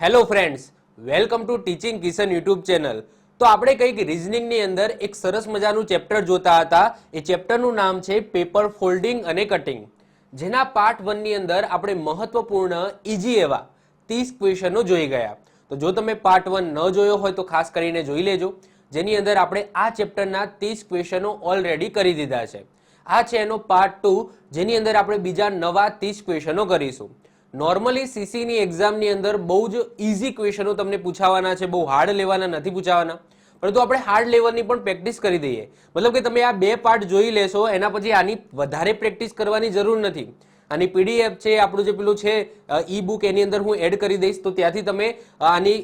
Hello friends, welcome to teaching Kishan YouTube channel. તો આપણે કંઈક રીઝનિંગની અંદર એક સરસ મજાનું ચેપ્ટર જોતા હતા। એ ચેપ્ટરનું નામ છે પેપર ફોલ્ડિંગ અને કટિંગ, જેના પાર્ટ 1 ની અંદર આપણે મહત્વપૂર્ણ ઈઝી એવા 30 ક્વેશ્ચનો જોઈ ગયા। તો જો તમે પાર્ટ 1 ન જોયો હોય તો ખાસ કરીને જોઈ લેજો, જેની અંદર આપણે આ ચેપ્ટરના 30 ક્વેશ્ચનો ઓલરેડી કરી દીધા છે। આ છે એનો પાર્ટ 2, જેની અંદર આપણે બીજા નવા 30 ક્વેશ્ચનો કરીશું। નોર્મલી સીસીની એક્ઝામની અંદર બહુ જ ઇઝી ક્વેશ્ચનો તમને પૂછાવાના છે, બહુ હાર્ડ લેવાના નથી પૂછાવાના, પરંતુ આપણે હાર્ડ લેવલની પણ પ્રેક્ટિસ કરી દઈએ। મતલબ કે તમે આ બે પાર્ટ જોઈ લેશો, એના પછી આની વધારે પ્રેક્ટિસ કરવાની જરૂર નથી। આની પીડીએફ છે, આપણું જે પેલું છે ઈ બુક, એની અંદર હું એડ કરી દઈશ, તો ત્યાંથી તમે આની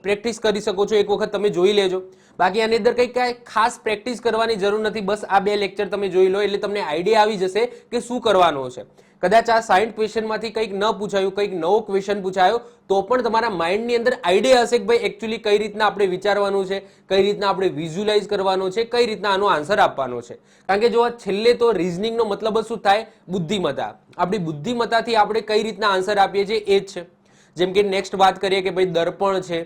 પ્રેક્ટિસ કરી શકો છો। એક વખત તમે જોઈ લેજો। બાકી આની અંદર કંઈ ખાસ પ્રેક્ટિસ કરવાની જરૂર નથી, બસ આ બે લેક્ચર તમે જોઈ લો એટલે તમને આઈડિયા આવી જશે કે શું કરવાનું છે। કદાચ આ 60 ક્વેશ્ચનમાંથી કંઈક ન પૂછાયું, કંઈક નવો ક્વેશ્ચન પૂછાયો, તો પણ તમારા માઇન્ડની અંદર આઈડિયા હશે કે ભાઈ એકચ્યુઅલી કઈ રીતના આપણે વિચારવાનું છે, કઈ રીતના આપણે વિઝ્યુલાઇઝ કરવાનું છે, કઈ રીતના આનો આન્સર આપવાનો છે। કારણ કે જો છેલ્લે તો રીઝનિંગનો મતલબ જ શું થાય? બુદ્ધિમત્તા। આપણી બુદ્ધિમત્તાથી આપણે કઈ રીતના આન્સર આપીએ છીએ એ જ છે। જેમ કે નેક્સ્ટ વાત કરીએ કે ભાઈ દર્પણ છે,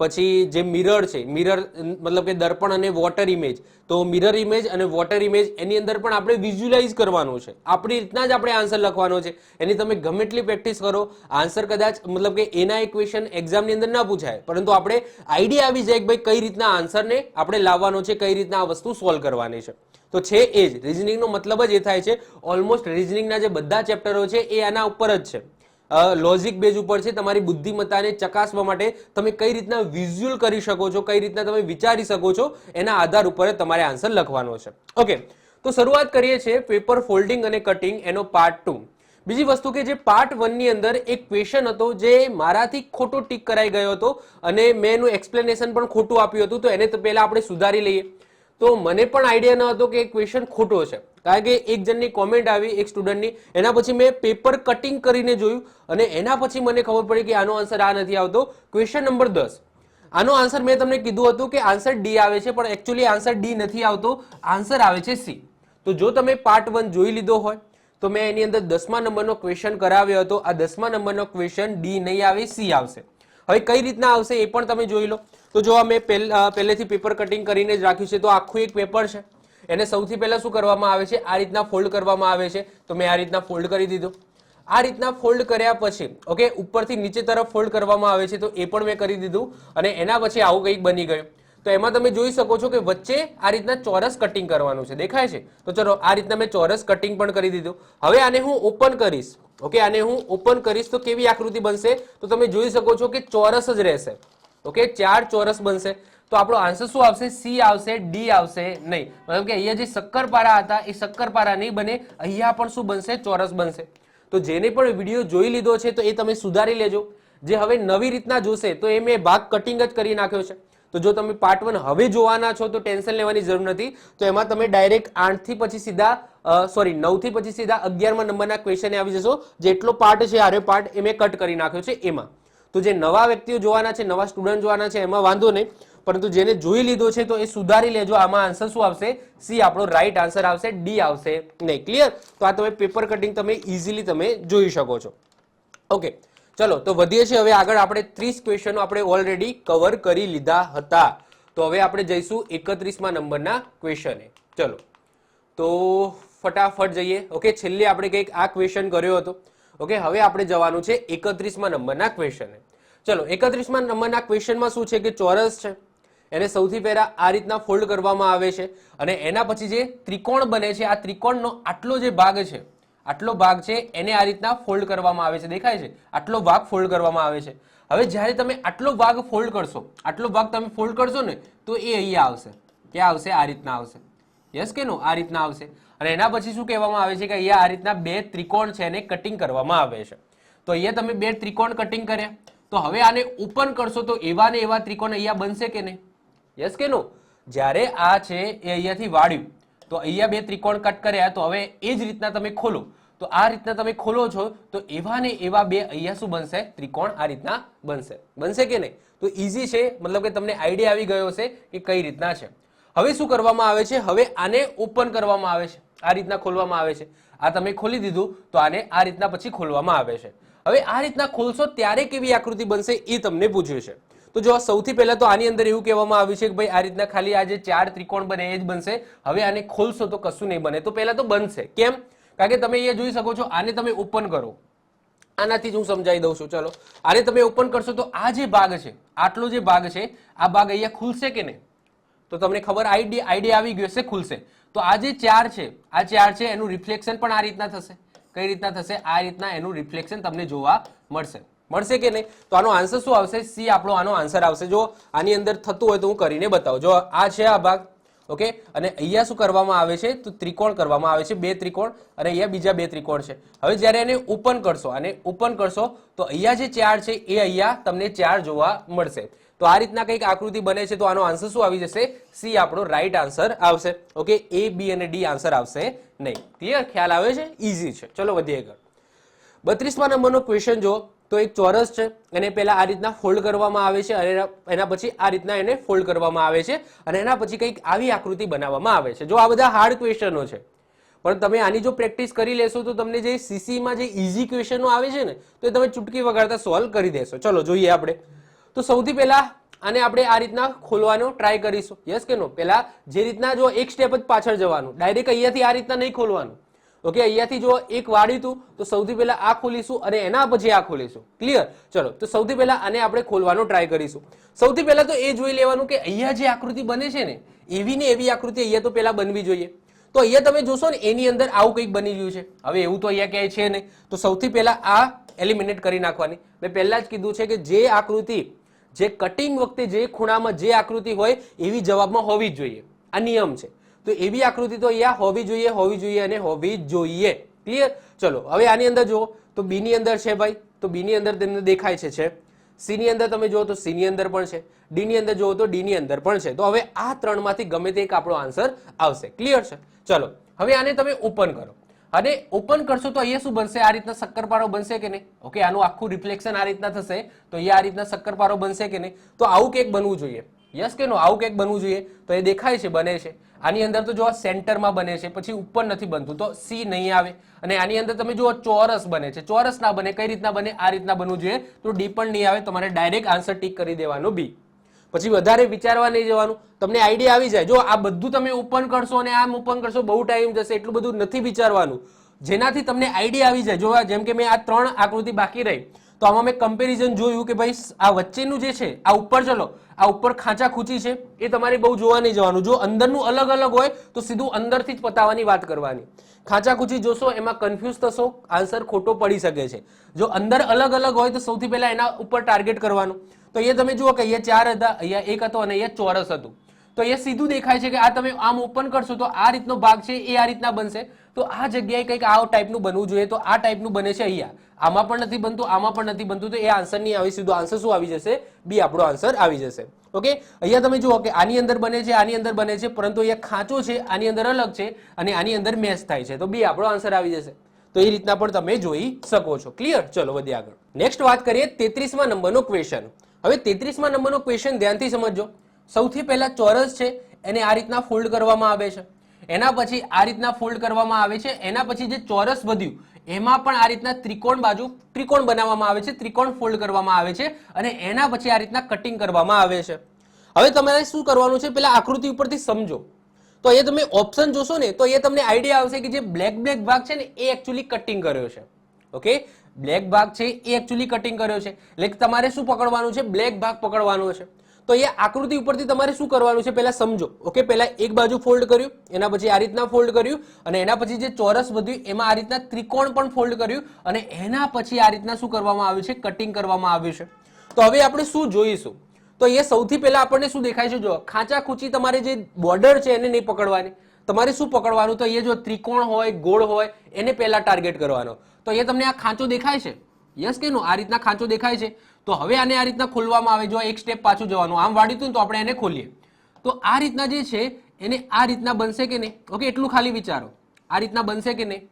પછી જે મિરર છે, મિરર મતલબ કે દર્પણ અને વોટર ઇમેજ, તો મિરર ઇમેજ અને વોટર ઇમેજ એની અંદર પણ આપણે વિઝ્યુલાઇઝ કરવાનું છે, આપણી રીતના જ આપણે આન્સર લખવાનો છે। એની તમે ગમે એટલી પ્રેક્ટિસ કરો, આન્સર કદાચ મતલબ કે એના એક ક્વેશ્ચન એક્ઝામની અંદર ના પૂછાય, પરંતુ આપણે આઈડિયા આવી જાય કે ભાઈ કઈ રીતના આન્સરને આપણે લાવવાનો છે, કઈ રીતના આ વસ્તુ સોલ્વ કરવાની છે। તો છે એ જ રીઝનિંગનો મતલબ જ એ થાય છે। ઓલમોસ્ટ રીઝનિંગના જે બધા ચેપ્ટરો છે એ આના ઉપર જ છે, લોજિક બેઝ ઉપર છે। તમારી બુદ્ધિમત્તાને ચકાસવા માટે તમે કઈ રીતના વિઝ્યુઅલ કરી શકો છો, કઈ રીતના તમે વિચારી શકો છો, એના આધાર ઉપર તમારે આન્સર લખવાનો છે। ઓકે, તો શરૂઆત કરીએ છીએ પેપર ફોલ્ડિંગ અને કટિંગ, એનો પાર્ટ 2। બીજી વસ્તુ કે જે પાર્ટ 1 ની અંદર એક ક્વેશ્ચન હતો જે મારાથી ખોટો ટીક કરાઈ ગયો હતો અને મેં એનું એક્સપ્લેનેશન પણ ખોટું આપ્યું હતું, તો એને તો પહેલા આપણે સુધારી લઈએ। તો મને પણ આઈડિયા ન હતો કે ક્વેશ્ચન ખોટો છે, કારણ કે એક જણની કોમેન્ટ આવી એક સ્ટુડન્ટની, એના પછી મેં પેપર કટિંગ કરીને જોયું અને એના પછી મને ખબર પડી કે આનો આન્સર આ નથી આવતો। ક્વેશ્ચન નંબર 10, આનો આન્સર મેં તમને કીધું હતું કે આન્સર ડી આવે છે, પણ એકચ્યુઅલી આન્સર ડી નથી આવતો, આન્સર આવે છે સી। તો જો તમે પાર્ટ 1 જોઈ લીધો હોય તો મેં એની અંદર 10મા નંબરનો ક્વેશ્ચન કરાવ્યો હતો। આ 10મા નંબરનો ક્વેશ્ચન ડી નહીં આવે, સી આવશે। હવે કઈ રીતના આવશે એ પણ તમે જોઈ લો। તો જો મેં પહેલેથી પેપર કટિંગ કરીને જ રાખ્યું છે, તો આખું એક પેપર છે, એને સૌથી પહેલા શું કરવામાં આવે છે? આ રીતના ફોલ્ડ કરવામાં આવે છે। તો મેં આ રીતના ફોલ્ડ કરી દીધો। આ રીતના ફોલ્ડ કર્યા પછી ઓકે, ઉપરથી નીચે તરફ ફોલ્ડ કરવામાં આવે છે, તો એ પણ મેં કરી દીધું અને એના પછી આવું કંઈક બની ગયું। તો એમાં તમે જોઈ શકો છો કે વચ્ચે આ રીતના ચોરસ કટિંગ કરવાનું છે, દેખાય છે? તો ચલો આ રીતના મેં ચોરસ કટિંગ પણ કરી દીધું। હવે આને હું ઓપન કરીશ, ઓકે, આને હું ઓપન કરીશ તો કેવી આકૃતિ બનશે? તો તમે જોઈ શકો છો કે ચોરસ જ રહેશે, ઓકે, 4 ચોરસ બનશે। તો આપણો આન્સર શું આવશે? સી આવશે, ડી આવશે નહીં। મતલબ કે અહીંયા જે શક્કરપારા હતા એ શક્કરપારા નહીં બને, અહીંયા પણ શું બનશે? ચોરસ બનશે। તો જેને પણ વિડીયો જોઈ લીધો છે તો એ તમે સુધારી લેજો। જે હવે નવી રીતના જોશે તો એ મેં ભાગ કટિંગ જ કરી નાખ્યો છે। તો જો તમે પાર્ટ 1 હવે જોવાના છો તો ટેન્શન લેવાની જરૂર નથી। તો એમાં તમે ડાયરેક્ટ 8 થી પછી સીધા 9 થી પછી સીધા 11મા નંબરના ક્વેશ્ચન આવી જશો। જેટલો પાર્ટ છે, આરે પાર્ટ એ મેં કટ કરી નાખ્યો છે એમાં। તો જે નવા વ્યક્તિઓ જોવાના છે, નવા સ્ટુડન્ટ જોવાના છે, એમાં વાંધો નહીં, પરંતુ જેને જોઈ લીધો છે તો એ સુધારી લેજો। આમાં આન્સર શું આવશે? સી આપણો રાઈટ આન્સર આવશે, ડી આવશે નહીં। ક્લિયર? તો આ તમે પેપર કટિંગ તમે ઇઝીલી તમે જોઈ શકો છો। ઓકે, ચલો તો વધીએ છીએ હવે આગળ। આપણે 30 ક્વેશ્ચનો આપણે ઓલરેડી કવર કરી લીધા હતા, તો હવે આપણે જઈશું 31મા નંબરના ક્વેશ્ચને। ચલો તો ફટાફટ જઈએ। ઓકે, છેલ્લે આપણે કંઈક આ ક્વેશ્ચન કર્યો હતો, ઓકે, હવે આપણે જવાનું છે 31મા નંબરના ક્વેશ્ચને। ચલો 31મા નંબરના ક્વેશ્ચનમાં શું છે કે ચોરસ છે, એને સૌથી પહેલા આ રીતના ફોલ્ડ કરવામાં આવે છે અને એના પછી જે ત્રિકોણ બને છે, આ ત્રિકોણનો આટલો જે ભાગ છે, આટલો ભાગ છે એને આ રીતના ફોલ્ડ કરવામાં આવે છે, દેખાય છે? આટલો ભાગ ફોલ્ડ કરવામાં આવે છે। હવે જ્યારે તમે આટલો ભાગ ફોલ્ડ કરશો, આટલો ભાગ તમે ફોલ્ડ કરશો ને, તો એ અહીંયા આવશે। ક્યાં આવશે? આ રીતના આવશે। યસ કે નો? આ રીતના આવશે। અને એના પછી શું કહેવામાં આવે છે કે અહીંયા આ રીતના બે ત્રિકોણ છે એને કટિંગ કરવામાં આવે છે। તો અહીંયા તમે બે ત્રિકોણ કટિંગ કર્યા, તો હવે આને ઓપન કરશો તો એવા ને એવા ત્રિકોણ અહીંયા બનશે કે નહીં? યસ કે નો? જ્યારે આ છે એ અહીંયાથી વાળ્યું તો અહીંયા બે ત્રિકોણ કટ કર્યા, તો હવે એ જ રીતના તમે ખોલો, તો આ રીતના તમે ખોલો છો તો એવા ને એવા બે અહીંયા શું બનશે? ત્રિકોણ આ રીતના બનશે। બનશે કે નહીં? તો ઇઝી છે, મતલબ કે તમને આઈડિયા આવી ગયો હશે કે કઈ રીતના છે। હવે શું કરવામાં આવે છે? હવે આને ઓપન કરવામાં આવે છે, આ રીતના ખોલવામાં આવે છે। આ તમે ખોલી દીધું તો આને આ રીતના પછી ખોલવામાં આવે છે। હવે આ રીતના ખોલશો ત્યારે કેવી આકૃતિ બનશે એ તમને પૂછ્યું છે. તો જો સૌથી પહેલા તો આની અંદર એવું કહેવામાં આવ્યું છે કે ભાઈ આ રીતના ખાલી આ જે 4 ત્રિકોણ બને એ જ બનશે. હવે આને ખોલશો તો કશું નહીં બને. તો પહેલા તો બનશે. કેમ? કારણ કે તમે અહીંયા જોઈ શકો છો, આને તમે ઓપન કરો, આનાથી જ હું સમજાવી દઉં છું. ચલો, આને તમે ઓપન કરશો તો આ જે ભાગ છે, આટલો જે ભાગ છે, આ ભાગ અહીંયા ખુલશે કે નહીં? તો તમને ખબર આઈડિયા આવી ગયો હશે, ખુલશે. તો આ જે 4 છે, આ 4 છે એનું રિફ્લેક્શન પણ આ રીતના થશે. કઈ રીતના થશે? આ રીતના એનું રિફ્લેક્શન તમને જોવા મળશે કે નહીં? તો આનો આન્સર શું આવશે? સી આપણો આનો આન્સર આવશે. જો આની અંદર થતું હોય તો હું કરીને બતાવું. જો આ છે આ ભાગ, ઓકે, અને અહીંયા શું કરવામાં આવે છે? તો ત્રિકોણ કરવામાં આવે છે, 2 ત્રિકોણ, અને અહીંયા બીજા 2 ત્રિકોણ છે. હવે જ્યારે એને ઓપન કરશો, આને ઓપન કરશો તો અહીંયા જે 4 છે એ અહીંયા તમને 4 જોવા મળશે. તો આ રીતના કંઈક આકૃતિ બને છે. તો આનો આન્સર શું આવી જશે? સી આપણો રાઈટ આન્સર આવશે. ઓકે, એ, બી અને ડી આન્સર આવશે નહીં. ક્લિયર? ખ્યાલ આવે છે? ઈઝી છે. ચલો વધીએ આગળ. 32મા નંબરનો ક્વેશ્ચન જો, તો એક ચોરસ છે, એને પહેલા આ રીતના ફોલ્ડ કરવામાં આવે છે, અને એના પછી આ રીતના એને ફોલ્ડ કરવામાં આવે છે, અને એના પછી કંઈક આવી આકૃતિ બનાવવામાં આવે છે. જો આ બધા હાર્ડ ક્વેશ્ચનો છે, પણ તમે આની જો પ્રેક્ટિસ કરી લેશો તો તમને જે સીસીમાં જે ઈઝી ક્વેશ્ચનો આવે છે ને, તો એ તમે ચૂટકી વગાડતા સોલ્વ કરી દેશો. ચલો જોઈએ આપણે. તો સૌથી પહેલા આને આપણે આ રીતના ખોલવાનો ટ્રાય કરીશું. યસ કે નો? પહેલા જે રીતના જો એક સ્ટેપ જ પાછળ જવાનું, ડાયરેક્ટ અહીંયાથી આ રીતના નહીં ખોલવાનું. ઓકે, અહીંયાથી જો એક વાળ્યું હતું તો સૌથી પહેલા આ ખોલીશું અને એના પછી આ ખોલીશું. ક્લિયર? ચલો, તો સૌથી પહેલા આને આપણે ખોલવાનો ટ્રાય કરીશું. સૌથી પહેલા તો એ જોઈ લેવાનું કે અહીંયા જે આકૃતિ બને છે ને, એવી ને એવી આકૃતિ અહીંયા તો પહેલા બનવી જોઈએ. તો અહીંયા તમે જોશો ને, એની અંદર આવું કંઈક બની ગયું છે. હવે એવું તો અહીંયા ક્યાંય છે નહીં. તો સૌથી પહેલા આ એલિમિનેટ કરી નાખવાની. મેં પહેલા જ કીધું છે કે જે આકૃતિ, જે કટિંગ વખતે જે ખૂણામાં જે આકૃતિ હોય એવી જવાબમાં હોવી જ જોઈએ. આ નિયમ છે. તો એવી આકૃતિ તો અહીંયા હોવી જોઈએ અને હોવી જોઈએ. ક્લિયર? ચલો, હવે આની અંદર જુઓ તો બી ની અંદર છે ભાઈ, તો બી ની અંદર તમને દેખાય છે. સી ની અંદર તમે જુઓ તો સી ની અંદર પણ છે. ડી ની અંદર જુઓ તો ડી ની અંદર પણ છે. તો હવે આ ત્રણમાંથી ગમે તે એક આપણો આન્સર આવશે. ક્લિયર છે? ચલો, હવે આને તમે ઓપન કરો, અને ઓપન કરશો તો અહીંયા શું બનશે? આ રીતના શક્કરપારો બનશે કે નહીં? ઓકે, આનું આખું રિફ્લેક્શન આ રીતના થશે. તો અહીંયા આ રીતના શક્કરપારો બનશે કે નહીં? તો આવું કેક બનવું જોઈએ. યસ કે નો? આવું કેક બનવું જોઈએ. તો એ દેખાય છે, બને છે. આની અંદર તો જો સેન્ટરમાં બને છે, પછી ઉપર નથી બનતું, તો સી નહીં આવે. અને આની અંદર તમે જુઓ ચોરસ બને છે, ચોરસ ના બને. કઈ રીતના બને? આ રીતના બનવું જોઈએ. તો ડી પણ નહીં આવે. તમારે ડાયરેક્ટ આન્સર ટીક કરી દેવાનો બી. પછી વધારે વિચારવા નહીં જવાનું, તમને આઈડિયા આવી જાય. જો આ બધું તમે ઓપન કરશો અને આમ ઓપન કરશો, બહુ ટાઈમ જશે. એટલું બધું નથી વિચારવાનું. જેનાથી તમને આઈડિયા આવી જાય. જો જેમ કે મેં આ 3 આકૃતિ બાકી રહી, તો આમાં મેં કમ્પેરિઝન જોયું કે ભાઈ આ વચ્ચેનું જે છે, આ ઉપર, ચલો આ ઉપર ખાંચા ખૂંચી છે, એ તમારે બહુ જોવા નહીં જવાનું. જો અંદરનું અલગ અલગ હોય તો સીધું અંદરથી જ પતાવવાની વાત કરવાની. ખાંચા ખૂંચી જોશો એમાં કન્ફ્યુઝ થશો, આન્સર ખોટો પડી શકે છે. જો અંદર અલગ અલગ હોય તો સૌથી પહેલા એના ઉપર ટાર્ગેટ કરવાનું. તો અહીંયા તમે જુઓ કે અહીંયા 4 હતા, અહીંયા 1 હતો અને અહીંયા ચોરસ હતું. તો અહીંયા સીધું દેખાય છે કે આ તમે આમ ઓપન કરશો તો આ રીતનો ભાગ છે એ આ રીતના બનશે. તો આ જગ્યાએ કંઈક આ ટાઈપનું બનવું જોઈએ. તો આ ટાઈપનું બને છે અહીંયા. આમાં પણ નથી બનતું, આમાં પણ નથી બનતું. તો એ આન્સર નહીં આવે. સીધો આન્સર શું આવી જશે? બી આપણો આન્સર આવી જશે. ઓકે, અહીંયા તમે જુઓ કે આની અંદર બને છે, આની અંદર બને છે, પરંતુ અહીંયા ખાંચો છે, આની અંદર અલગ છે, અને આની અંદર મેચ થાય છે. તો બી આપણો આન્સર આવી જશે. તો એ રીતના પણ તમે જોઈ શકો છો. ક્લિયર? ચલો વધીએ આગળ. નેક્સ્ટ વાત કરીએ 33મા નંબરનો ક્વેશ્ચન. હવે 33મા નંબરનો ક્વેશ્ચન ધ્યાનથી સમજજો. સૌથી પહેલા ચોરસ છે, એને આ રીતના ફોલ્ડ કરવામાં આવે છે. એના પછી આ રીતના ફોલ્ડ કરવામાં આવે છે. એના પછી જે ચોરસ વધ્યું એમાં પણ આ રીતના ત્રિકોણ બાજુ ત્રિકોણ બનાવવામાં આવે છે, ત્રિકોણ ફોલ્ડ કરવામાં આવે છે, અને એના પછી આ રીતના કટિંગ કરવામાં આવે છે. હવે તમારે શું કરવાનું છે? પેલા આકૃતિ ઉપરથી સમજો. તો અહીંયા તમે ઓપ્શન જોશો ને, તો અહીંયા તમને આઈડિયા આવશે કે જે બ્લેક ભાગ છે ને એ એકચ્યુઅલી કટિંગ કર્યો છે. ઓકે, બ્લેક ભાગ છે એ એકચ્યુઅલી કટિંગ કર્યો છે. એટલે તમારે શું પકડવાનું છે? બ્લેક ભાગ પકડવાનો છે. તો એ આકૃતિ ઉપરથી તમારે શું કરવાનું છે પહેલા સમજો. ઓકે, પહેલા એક બાજુ ફોલ્ડ કર્યું, એના પછી આ રીતના ફોલ્ડ કર્યું, અને એના પછી જે ચોરસ વધ્યું એમાં આ રીતના ત્રિકોણ પણ ફોલ્ડ કર્યું, અને એના પછી આ રીતના શું કરવામાં આવ્યું છે? કટિંગ કરવામાં આવ્યું છે. તો હવે આપણે શું જોઈશું? તો એ સૌથી પહેલા આપણને શું દેખાય છે? જો ખાંચા ખૂંચી તમારે જે બોર્ડર છે એને નહીં પકડવાની. તમારે શું પકડવાનું? તો એ જો ત્રિકોણ હોય, ગોળ હોય, એને પહેલા ટાર્ગેટ કરવાનો. તો એ તમને આ ખાંચો દેખાય છે? યસ કે નો? આ રીતના ખાંચો દેખાય છે. તો હવે આને આ રીતના ખોલવામાં આવે. જો એક સ્ટેપ પાછું જવાનું, આમ વાળ્યું હતું તો આપણે એને ખોલીએ. તો આ રીતના જે છે એને આ રીતના બનશે કે નહીં? ઓકે, એટલું ખાલી વિચારો. આ રીતના બનશે કે નહીં?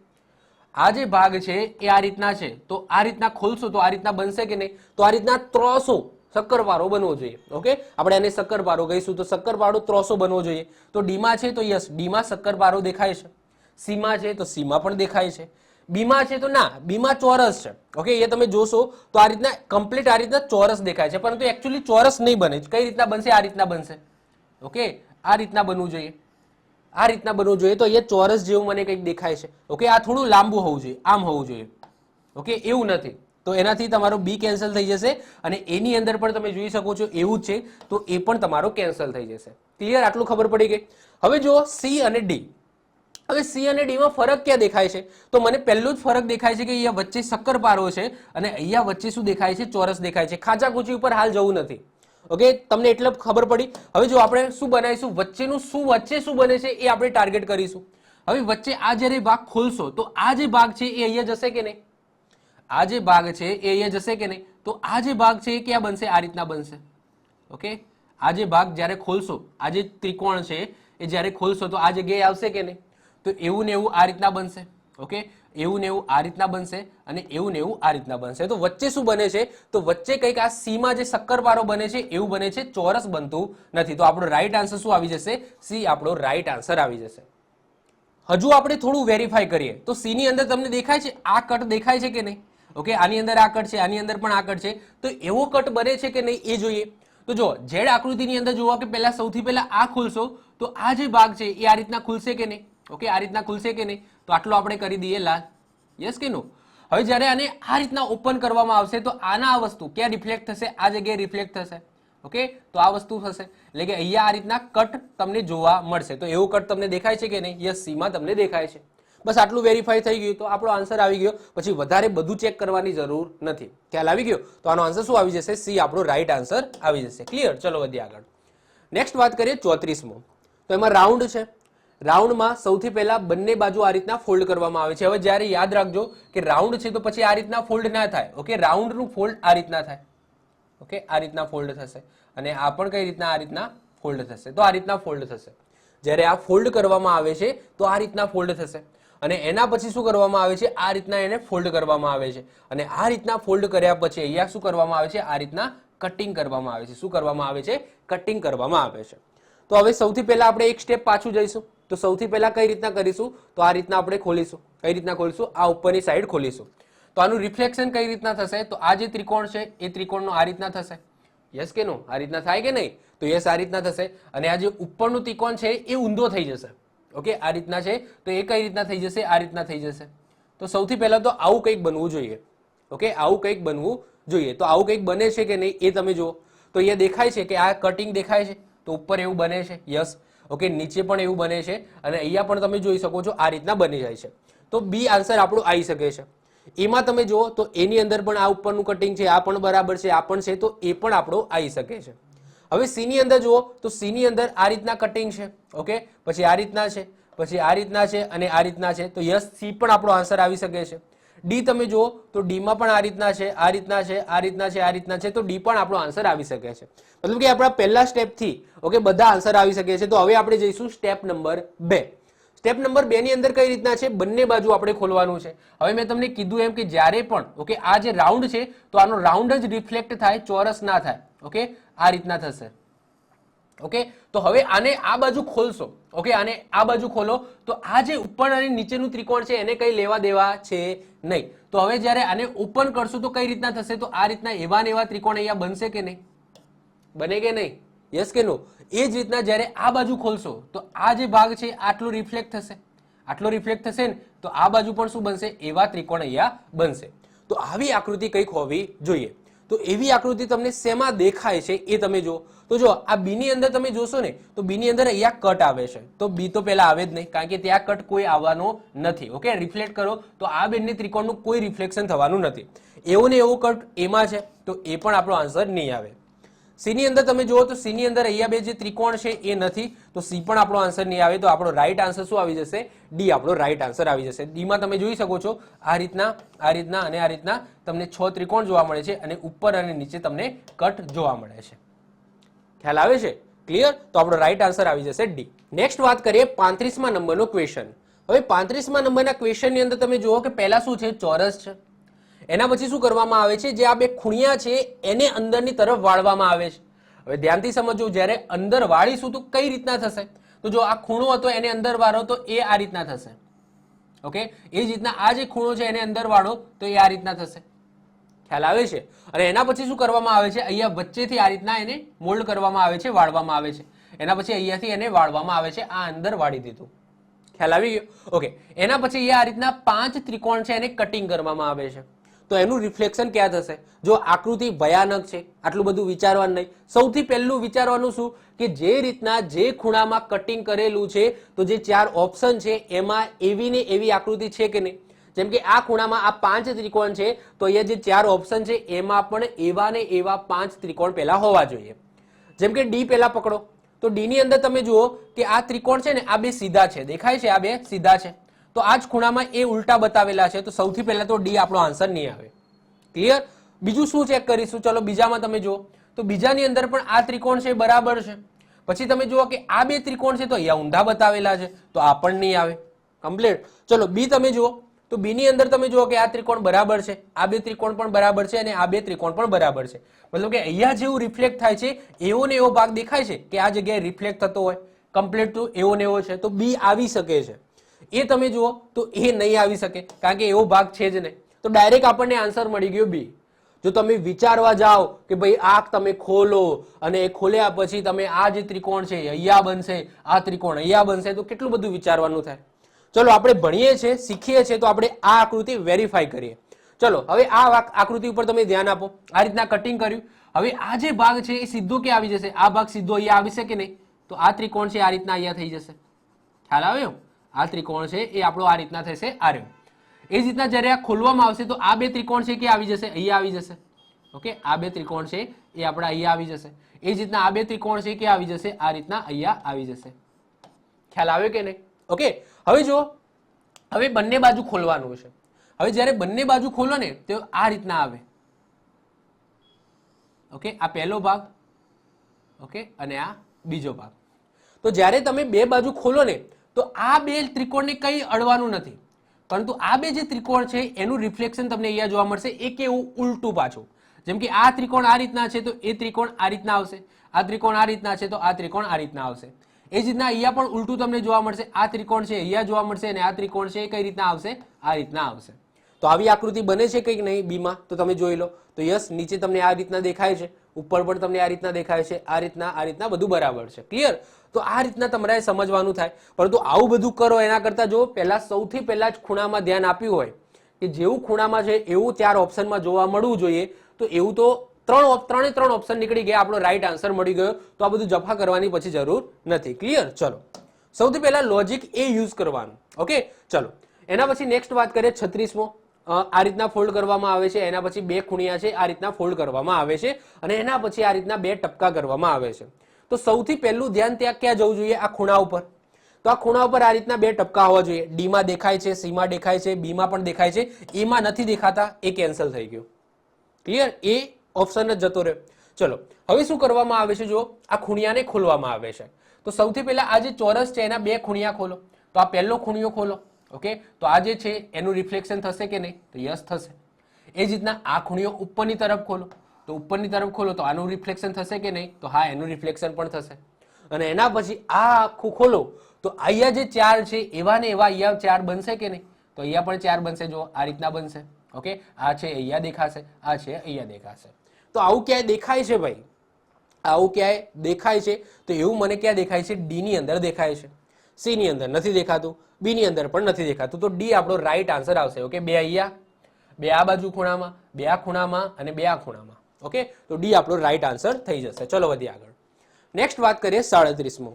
આ જે ભાગ છે એ આ રીતના છે, તો આ રીતના ખોલશો તો આ રીતના બનશે કે નહીં? તો આ રીતના ત્રોસો શક્કરપારો બનવો જોઈએ. ઓકે, આપણે એને શક્કરપારો કહીશું. તો શક્કરપારો ત્રોસો બનવો જોઈએ. તો ડીમાં છે તો યસ, ડીમાં શક્કરપારો દેખાય છે. સીમાં છે તો સીમાં પણ દેખાય છે. બીમાં છે તો ના, બીમાં ચોરસ છે. ઓકે, એ તમે જોશો તો આ રીતના કમ્પ્લીટ આ રીતના ચોરસ દેખાય છે, પરંતુ એકચ્યુઅલી ચોરસ નહીં બને. કઈ રીતના બનશે? આ રીતના બનશે. ઓકે, આ રીતના બનવું જોઈએ, આ રીતના બનવું જોઈએ. તો અહીંયા ચોરસ જેવું મને કંઈક દેખાય છે. ઓકે, આ થોડું લાંબુ હોવું જોઈએ, આમ હોવું જોઈએ. ઓકે, એવું નથી, તો એનાથી તમારો બી કેન્સલ થઈ જશે. અને એની અંદર પણ તમે જોઈ શકો છો એવું જ છે, તો એ પણ તમારો કેન્સલ થઈ જશે. ક્લિયર? આટલું ખબર પડી ગઈ. હવે જો સી અને ડી. હવે સી અને ડી માં ફરક ક્યાં દેખાય છે? તો મને પહેલો જ ફરક દેખાય છે કે અહીંયા વચ્ચે શક્કરપારો છે અને અહીંયા વચ્ચે શું દેખાય છે? ચોરસ દેખાય છે. ખાંચાખૂંચી ઉપર હાલ જવું નથી. ઓકે, તમને એટલે ખબર પડી. હવે જો આપણે શું બનાવીશું, વચ્ચે શું બને છે એ આપણે ટાર્ગેટ કરીશું. હવે વચ્ચે આ જ્યારે ભાગ ખોલશો તો આ જે ભાગ છે એ અહીંયા જશે કે નહીં? આ જે ભાગ છે એ અહીંયા જશે કે નહીં? તો આ જે ભાગ છે એ ક્યાં બનશે? આ રીતના બનશે. ઓકે, આ જે ભાગ જ્યારે ખોલશો, આ જે ત્રિકોણ છે એ જ્યારે ખોલશો તો આ જગ્યાએ આવશે કે નહીં? તો એવું ને એવું આ રીતના બનશે. ઓકે, એવું ને એવું આ રીતના બનશે અને એવું ને એવું આ રીતના બનશે. તો વચ્ચે શું બને છે? તો વચ્ચે કંઈક આ સીમાં જે શક્કરપારો બને છે એવું બને છે, ચોરસ બનતું નથી. તો આપણો રાઈટ આન્સર શું આવી જશે? સી આપણો રાઈટ આન્સર આવી જશે. હજુ આપણે થોડું વેરીફાઈ કરીએ તો સી ની અંદર તમને દેખાય છે, આ કટ દેખાય છે કે નહીં? ઓકે, આની અંદર આ કટ છે, આની અંદર પણ આ કટ છે. તો એવો કટ બને છે કે નહીં એ જોઈએ. તો જો ઝેડ આકૃતિની અંદર જોવા કે પહેલા સૌથી પહેલા આ ખોલશો તો આ જે ભાગ છે એ આ રીતના ખુલશે કે નહીં? ઓકે, આ રીતના ખુલશે કે નહીં? તો આટલો આપણે કરી દઈએ લાલ. યસ કે નો? હવે જ્યારે આને આ રીતના ઓપન કરવામાં આવશે તો આના આ વસ્તુ ક્યાં રિફ્લેક્ટ થશે? આ જગ્યાએ રિફ્લેક્ટ થશે. ઓકે, તો આ વસ્તુ થશે એટલે કે અહીંયા આ રીતના કટ તમને જોવા મળશે. તો એવો કટ તમને દેખાય છે કે નહીં? યસ, સીમાં તમને દેખાય છે. બસ આટલું વેરીફાઈ થઈ ગયું તો આપણો આન્સર આવી ગયો. પછી વધારે બધું ચેક કરવાની જરૂર નથી. ખ્યાલ આવી ગયો? તો આનો આન્સર શું આવી જશે? સી આપણો રાઈટ આન્સર આવી જશે. ક્લિયર? ચલો વધીએ આગળ. નેક્સ્ટ વાત કરીએ 34મો. તો એમાં રાઉન્ડ છે. રાઉન્ડમાં સૌથી પહેલા બંને બાજુ આ રીતના ફોલ્ડ કરવામાં આવે છે. હવે જ્યારે યાદ રાખજો કે રાઉન્ડ છે તો પછી આ રીતના ફોલ્ડ ના થાય. ઓકે, રાઉન્ડનું ફોલ્ડ આ રીતના થાય. ઓકે, આ રીતના ફોલ્ડ થશે અને આ પણ કઈ રીતના? આ રીતના ફોલ્ડ થશે. તો આ રીતના ફોલ્ડ થશે. જ્યારે આ ફોલ્ડ કરવામાં આવે છે તો આ રીતના ફોલ્ડ થશે અને એના પછી શું કરવામાં આવે છે? આ રીતના એને ફોલ્ડ કરવામાં આવે છે અને આ રીતના ફોલ્ડ કર્યા પછી અહીંયા શું કરવામાં આવે છે? આ રીતના કટિંગ કરવામાં આવે છે. શું કરવામાં આવે છે? કટિંગ કરવામાં આવે છે. તો હવે સૌથી પહેલા આપણે એક સ્ટેપ પાછું જઈશું. તો સૌથી પહેલા કઈ રીતના કરીશું? તો આ રીતના આપણે ખોલીશું. કઈ રીતના ખોલીશું? આ ઉપરની સાઈડ ખોલીશું. તો આનું રિફ્લેક્શન કઈ રીતના થશે? તો આ જે ત્રિકોણ છે એ ત્રિકોણનો આ રીતના થશે. યસ કે નો? આ રીતના થાય કે નહીં? તો યસ, આ રીતના થશે અને આ જે ઉપરનું ત્રિકોણ છે એ ઊંધો થઈ જશે. ઓકે, આ રીતના છે તો એ કઈ રીતના થઈ જશે? આ રીતના થઈ જશે. તો સૌથી પહેલા તો આવું કંઈક બનવું જોઈએ. ઓકે, આવું કંઈક બનવું જોઈએ. તો આવું કંઈક બને છે કે નહીં એ તમે જુઓ. તો અહીંયા દેખાય છે કે આ કટિંગ દેખાય છે, તો ઉપર એવું બને છે. યસ. ઓકે, નીચે પણ એવું બને છે અને અહીંયા પણ તમે જોઈ શકો છો આ રીતના બની જાય છે. તો બી આન્સર આપણું આવી શકે છે. એમાં તમે જુઓ તો એની અંદર પણ આ ઉપરનું કટિંગ છે, આ પણ બરાબર છે, આ પણ છે, તો એ પણ આપણો આવી શકે છે. હવે સી ની અંદર જુઓ તો સી ની અંદર આ રીતના કટિંગ છે. ઓકે, પછી આ રીતના છે, પછી આ રીતના છે અને આ રીતના છે. તો યસ, સી પણ આપણો આન્સર આવી શકે છે. ડી તમે જુઓ તો ડી માં પણ આ રીતના છે, આ રીતના છે, આ રીતના છે, આ રીતના છે. તો ડી પણ આપણો આન્સર આવી શકે છે. મતલબ કે આપણા પહેલા સ્ટેપ થી ઓકે બધા આન્સર આવી શકે છે. તો હવે આપણે જઈશું સ્ટેપ નંબર 2. સ્ટેપ નંબર 2 ની અંદર કઈ રીતના છે? બંને બાજુ આપણે ખોલવાનું છે. હવે મેં તમને કીધું એમ કે જ્યારે પણ ઓકે આ જે રાઉન્ડ છે તો આનો રાઉન્ડ જ રિફ્લેક્ટ થાય, ચોરસ ના થાય. ઓકે, આ રીતના થશે. ઓકે, તો હવે આને આ બાજુ ખોલશો. ઓકે, આને આ બાજુ ખોલો તો આ જે ઉપર અને નીચેનું ત્રિકોણ છે એને કઈ લેવા દેવા છે નહીં. તો હવે જ્યારે આને ઓપન કરશું તો કઈ રીતના થશે? તો આ રીતના એવા ને એવા ત્રિકોણ અહીંયા બનશે કે નહીં? બને કે નહીં? યસ કે નો? એ જ રીતના જ્યારે આ બાજુ ખોલશો તો આ જે ભાગ છે આટલો રિફ્લેક્ટ થશે, આટલો રિફ્લેક્ટ થશે ને તો આ બાજુ પણ શું બનશે? એવા ત્રિકોણ અહીંયા બનશે. તો આવી આકૃતિ કંઈક હોવી જોઈએ. તો એવી આકૃતિ તમને શેમાં દેખાય છે એ તમે જુઓ. તો જો આ બી ની અંદર તમે જોશો ને તો બી ની અંદર અહીંયા કટ આવે છે. તો બી તો પહેલા આવે જ નહીં, કારણ કે ત્યાં કટ કોઈ આવવાનો નથી. ઓકે, રિફ્લેક્ટ કરો તો આ બંને ત્રિકોણનું કોઈ રિફ્લેક્શન થવાનું નથી. એવો ને એવો કટ એમાં છે તો એ પણ આપણો આન્સર નહીં આવે. સી ની અંદર તમે જુઓ તો સી ની અંદર અહીંયા બે જે ત્રિકોણ છે એ નથી, તો સી પણ આપણો આન્સર નહીં આવે. તો આપણો રાઈટ આન્સર શું આવી જશે? ડી આપણો રાઈટ આન્સર આવી જશે. ડી માં તમે જોઈ શકો છો આ રીતના, આ રીતના અને આ રીતના તમને 6 ત્રિકોણ જોવા મળે છે અને ઉપર અને નીચે તમને કટ જોવા મળે છે. ખ્યાલ આવે છે? ક્લિયર? તો આપણો રાઈટ આન્સર આવી જશે ડી. નેક્સ્ટ વાત કરીએ 35મા નંબરનો ક્વેશ્ચન. હવે 35મા નંબરના ક્વેશ્ચન ની અંદર તમે જુઓ કે પહેલા શું છે? ચોરસ છે. એના પછી શું કરવામાં આવે છે? જે આ બે ખૂણિયા છે એને અંદરની તરફ વાળવામાં આવે છે. હવે ધ્યાનથી સમજો, જ્યારે અંદર વાળીશું તો કઈ રીતના થશે? તો જો આ ખૂણો હતો એને અંદર વાળો તો એ આ રીતના થશે. ઓકે, એ જ રીતના આ જે ખૂણો છે એને અંદર વાળો તો એ આ રીતના થશે. ખ્યાલ આવે છે? અને એના પછી શું કરવામાં આવે છે, અહીંયા વચ્ચેથી આ રીતના એને મોલ્ડ કરવામાં આવે છે, વાળવામાં આવે છે. એના પછી અહીંયાથી એને વાળવામાં આવે છે, આ અંદર વાળી દીધું. ખ્યાલ આવી ગયો? ઓકે, એના પછી આ રીતના 5 ત્રિકોણ છે એને કટિંગ કરવામાં આવે છે. તો એનું રિફ્લેક્શન ક્યાં થશે? જો આકૃતિ ભયાનક છે, આટલું બધું વિચારવાનું નહીં. સૌથી પહેલું વિચારવાનું શું કે જે રીતના જે ખૂણામાં કટિંગ કરેલું છે તો જે 4 ઓપ્શન છે એમાં એવી ને એવી આકૃતિ છે કે નહીં. જેમ કે આ ખૂણામાં આ 5 ત્રિકોણ છે તો અહીંયા જે 4 ઓપ્શન છે એમાં પણ એવા ને એવા 5 ત્રિકોણ પહેલા હોવા જોઈએ. જેમ કે ડી પહેલા પકડો તો ડી ની અંદર તમે જુઓ કે આ ત્રિકોણ છે ને આ બે સીધા છે, દેખાય છે? આ બે સીધા છે. તો આ જ ખૂણામાં એ ઉલટા બતાવેલા છે, તો સૌથી પહેલા તો ડી આપણો આન્સર નહીં આવે. ક્લિયર? બીજું શું ચેક કરીશું? ચલો બીજામાં તમે જુઓ તો બીજાની અંદર પણ આ ત્રિકોણ છે બરાબર છે. પછી તમે જુઓ કે આ બે ત્રિકોણ છે તો અહીંયા ઊંધા બતાવેલા છે, તો આ પણ નહીં આવે. કમ્પ્લીટ. ચલો બી તમે જુઓ તો બી ની અંદર તમે જુઓ કે આ ત્રિકોણ બરાબર છે, આ બે ત્રિકોણ પણ બરાબર છે અને આ બે ત્રિકોણ પણ બરાબર છે. મતલબ કે અહીંયા જેવું રિફ્લેક્ટ થાય છે એવો ને એવો ભાગ દેખાય છે કે આ જગ્યાએ રિફ્લેક્ટ થતો હોય. કમ્પ્લીટ તો એવો ને એવો છે, તો બી આવી શકે છે. એ તમે જુઓ તો એ નહીં આવી શકે કારણ કે એવો ભાગ છે જ નહીં. તો ડાયરેક્ટ આપણને આન્સર મળી ગયો બી. જો તમે વિચારવા જાઓ કે ભાઈ આંખ તમે ખોલો અને એ ખોલ્યા પછી તમે આ જે ત્રિકોણ છે અહીંયા બનશે, આ ત્રિકોણ અહીંયા બનશે, તો કેટલું બધું વિચારવાનું થાય. ચલો આપણે ભણીએ છીએ, શીખીએ છીએ, તો આપણે આ આકૃતિ વેરીફાઈ કરીએ. ચલો હવે આ આકૃતિ ઉપર તમે ધ્યાન આપો. આ રીતના કટિંગ કર્યું. હવે આ જે ભાગ છે એ સીધો ક્યાં આવી જશે? આ ભાગ સીધો અહીંયા આવી શકે નહીં, તો આ ત્રિકોણ છે આ રીતના અહીંયા થઈ જશે. ખ્યાલ આવ્યો? આ ત્રિકોણ છે એ આપણો આ રીતના થશે, આ રહ્યો. એ જ રીતના જ્યારે આ ખોલવામાં આવશે તો આ બે ત્રિકોણ છે કે આવી જશે, અહીંયા આવી જશે. ઓકે, આ બે ત્રિકોણ છે એ આપણા અહીંયા આવી જશે. એ જ રીતના આ બે ત્રિકોણ છે કે આવી જશે, આ રીતના અહીંયા આવી જશે. ખ્યાલ આવ્યો કે નહીં? ઓકે, હવે જો હવે બંને બાજુ ખોલવાનું છે. હવે જ્યારે બંને બાજુ ખોલો ને તો આ રીતના આવે. ઓકે, આ પહેલો ભાગ, ઓકે, અને આ બીજો ભાગ. તો જ્યારે તમે બે બાજુ ખોલો ને તો આ બે ત્રિકોણને કંઈ અડવાનું નથી, પરંતુ આ બે જે ત્રિકોણ છે એનું રિફ્લેક્શન તમને અહીંયા જોવા મળશે. એ કેવું? ઉલટું પાછું. જેમ કે આ ત્રિકોણ આ રીતના છે તો એ ત્રિકોણ આ રીતના આવશે, આ ત્રિકોણ આ રીતના છે તો આ ત્રિકોણ આ રીતના આવશે. એ જ રીતના અહીંયા પણ ઉલટું તમને જોવા મળશે. આ ત્રિકોણ છે અહીંયા જોવા મળશે અને આ ત્રિકોણ છે એ કઈ રીતના આવશે? આ રીતના આવશે. તો આવી આકૃતિ બને છે કંઈક નહીં બીમાં? તો તમે જોઈ લો. તો યસ, નીચે તમને આ રીતના દેખાય છે, ઉપર પણ તમને આ રીતના દેખાય છે, આ રીતના બધું બરાબર છે. ક્લિયર? તો આ રીતના તમારે સમજવાનું થાય. પરંતુ આવું બધું કરો એના કરતા જો પહેલા સૌથી પહેલા જ ખૂણામાં ધ્યાન આપ્યું હોય કે જેવું ખૂણામાં છે એવું 4 ઓપ્શનમાં જોવા મળવું જોઈએ, તો એવું તો ત્રણે ત્રણ ઓપ્શન નીકળી ગયા, આપણો રાઈટ આન્સર મળી ગયો. તો આ બધું જફા કરવાની પછી જરૂર નથી. ક્લિયર? ચલો સૌથી પહેલા લોજિક એ યુઝ કરવાનું. ઓકે, ચલો એના પછી નેક્સ્ટ વાત કરીએ 36મો. આ રીતના ફોલ્ડ કરવામાં આવે છે, એના પછી બે ખૂણિયા છે આ રીતના ફોલ્ડ કરવામાં આવે છે અને એના પછી આ રીતના બે ટપકા કરવામાં આવે છે. તો સૌથી પહેલું ધ્યાન ત્યાં ક્યાં જવું જોઈએ? આ ખૂણા ઉપર. તો આ ખૂણા ઉપર આ રીતના બે ટપકા હોવા જોઈએ. ડી માં દેખાય છે, સી માં દેખાય છે, બી માં પણ દેખાય છે, એ માં નથી દેખાતા, એ કેન્સલ થઈ ગયું. ક્લિયર? એ ઓપ્શન જ જતો રહ્યો. ચલો હવે શું કરવામાં આવે છે? જો આ ખૂણિયાને ખોલવામાં આવે છે. તો સૌથી પહેલા આ જે ચોરસ છે એના બે ખૂણિયા ખોલો. તો આ પહેલો ખૂણિયો ખોલો. ઓકે, તો આ જે છે એનું રિફ્લેક્શન થશે કે નહીં? તો યસ થશે. એ જ રીતના આ ખૂણિયો ઉપરની તરફ ખોલો. તો ઉપરની તરફ ખોલો તો આનું રિફ્લેક્શન થશે કે નહીં? તો હા, એનું રિફ્લેક્શન પણ થશે. અને એના પછી આ આખું ખોલો તો અહીંયા જે 4 છે એવા ને એવા અહીંયા 4 બનશે કે નહીં? તો અહીંયા પણ 4 બનશે. જો આ રીતના બનશે. ઓકે, આ છે અહીંયા દેખાશે, આ છે અહીંયા દેખાશે. તો આવું ક્યાંય દેખાય છે ભાઈ? આવું ક્યાંય દેખાય છે? તો એવું મને ક્યાં દેખાય છે? ડી ની અંદર દેખાય છે. સી ની અંદર નથી દેખાતું, બી ની અંદર પણ નથી દેખાતું. તો ડી આપણો રાઈટ આન્સર આવશે. ઓકે, બે અહીંયા, બે આ બાજુ ખૂણામાં, બે આ ખૂણામાં અને બે આ ખૂણામાં. ઓકે, તો ડી આપણો રાઈટ આન્સર થઈ જશે. ચલો વધીએ આગળ. નેક્સ્ટ વાત કરીએ 37મો.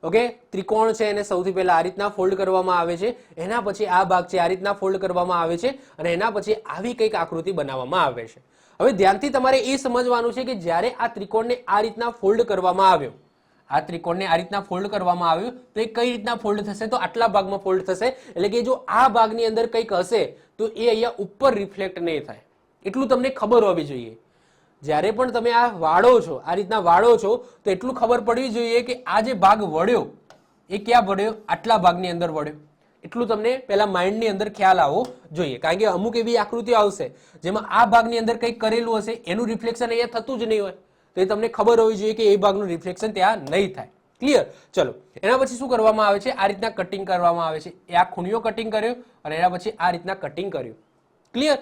ઓકે, ત્રિકોણ છે એને સૌથી પહેલા આ રીતના ફોલ્ડ કરવામાં આવે છે, એના પછી આ ભાગ છે આ રીતના ફોલ્ડ કરવામાં આવે છે અને એના પછી આવી કંઈક આકૃતિ બનાવવામાં આવે છે. હવે ધ્યાનથી તમારે એ સમજવાનું છે કે જ્યારે આ ત્રિકોણને આ રીતના ફોલ્ડ કરવામાં આવ્યો, આ ત્રિકોણને આ રીતના ફોલ્ડ કરવામાં આવ્યું તો એ કઈ રીતના ફોલ્ડ થશે? તો આટલા ભાગમાં ફોલ્ડ થશે. એટલે કે જો આ ભાગની અંદર કંઈક હશે તો એ અહીંયા ઉપર રિફ્લેક્ટ નહીં થાય, એટલું તમને ખબર હોવી જોઈએ. જ્યારે પણ તમે આ વાળો છો, આ રીતના વાળો છો, તો એટલું ખબર પડવી જોઈએ કે આ જે ભાગ વળ્યો એ ક્યાં વળ્યો? આટલા ભાગની અંદર વળ્યો. એટલું તમને પહેલા માઇન્ડની અંદર ખ્યાલ આવવો જોઈએ. કારણ કે અમુક એવી આકૃતિઓ આવશે જેમાં આ ભાગની અંદર કંઈક કરેલું હશે, એનું રિફ્લેક્શન અહીંયા થતું જ નહીં હોય, તો એ તમને ખબર હોવી જોઈએ કે એ ભાગનું રિફ્લેક્શન ત્યાં નહીં થાય. ક્લિયર? ચલો એના પછી શું કરવામાં આવે છે? આ રીતના કટિંગ કરવામાં આવે છે. એ આ ખૂણિયો કટિંગ કર્યો અને એના પછી આ રીતના કટિંગ કર્યું. ક્લિયર?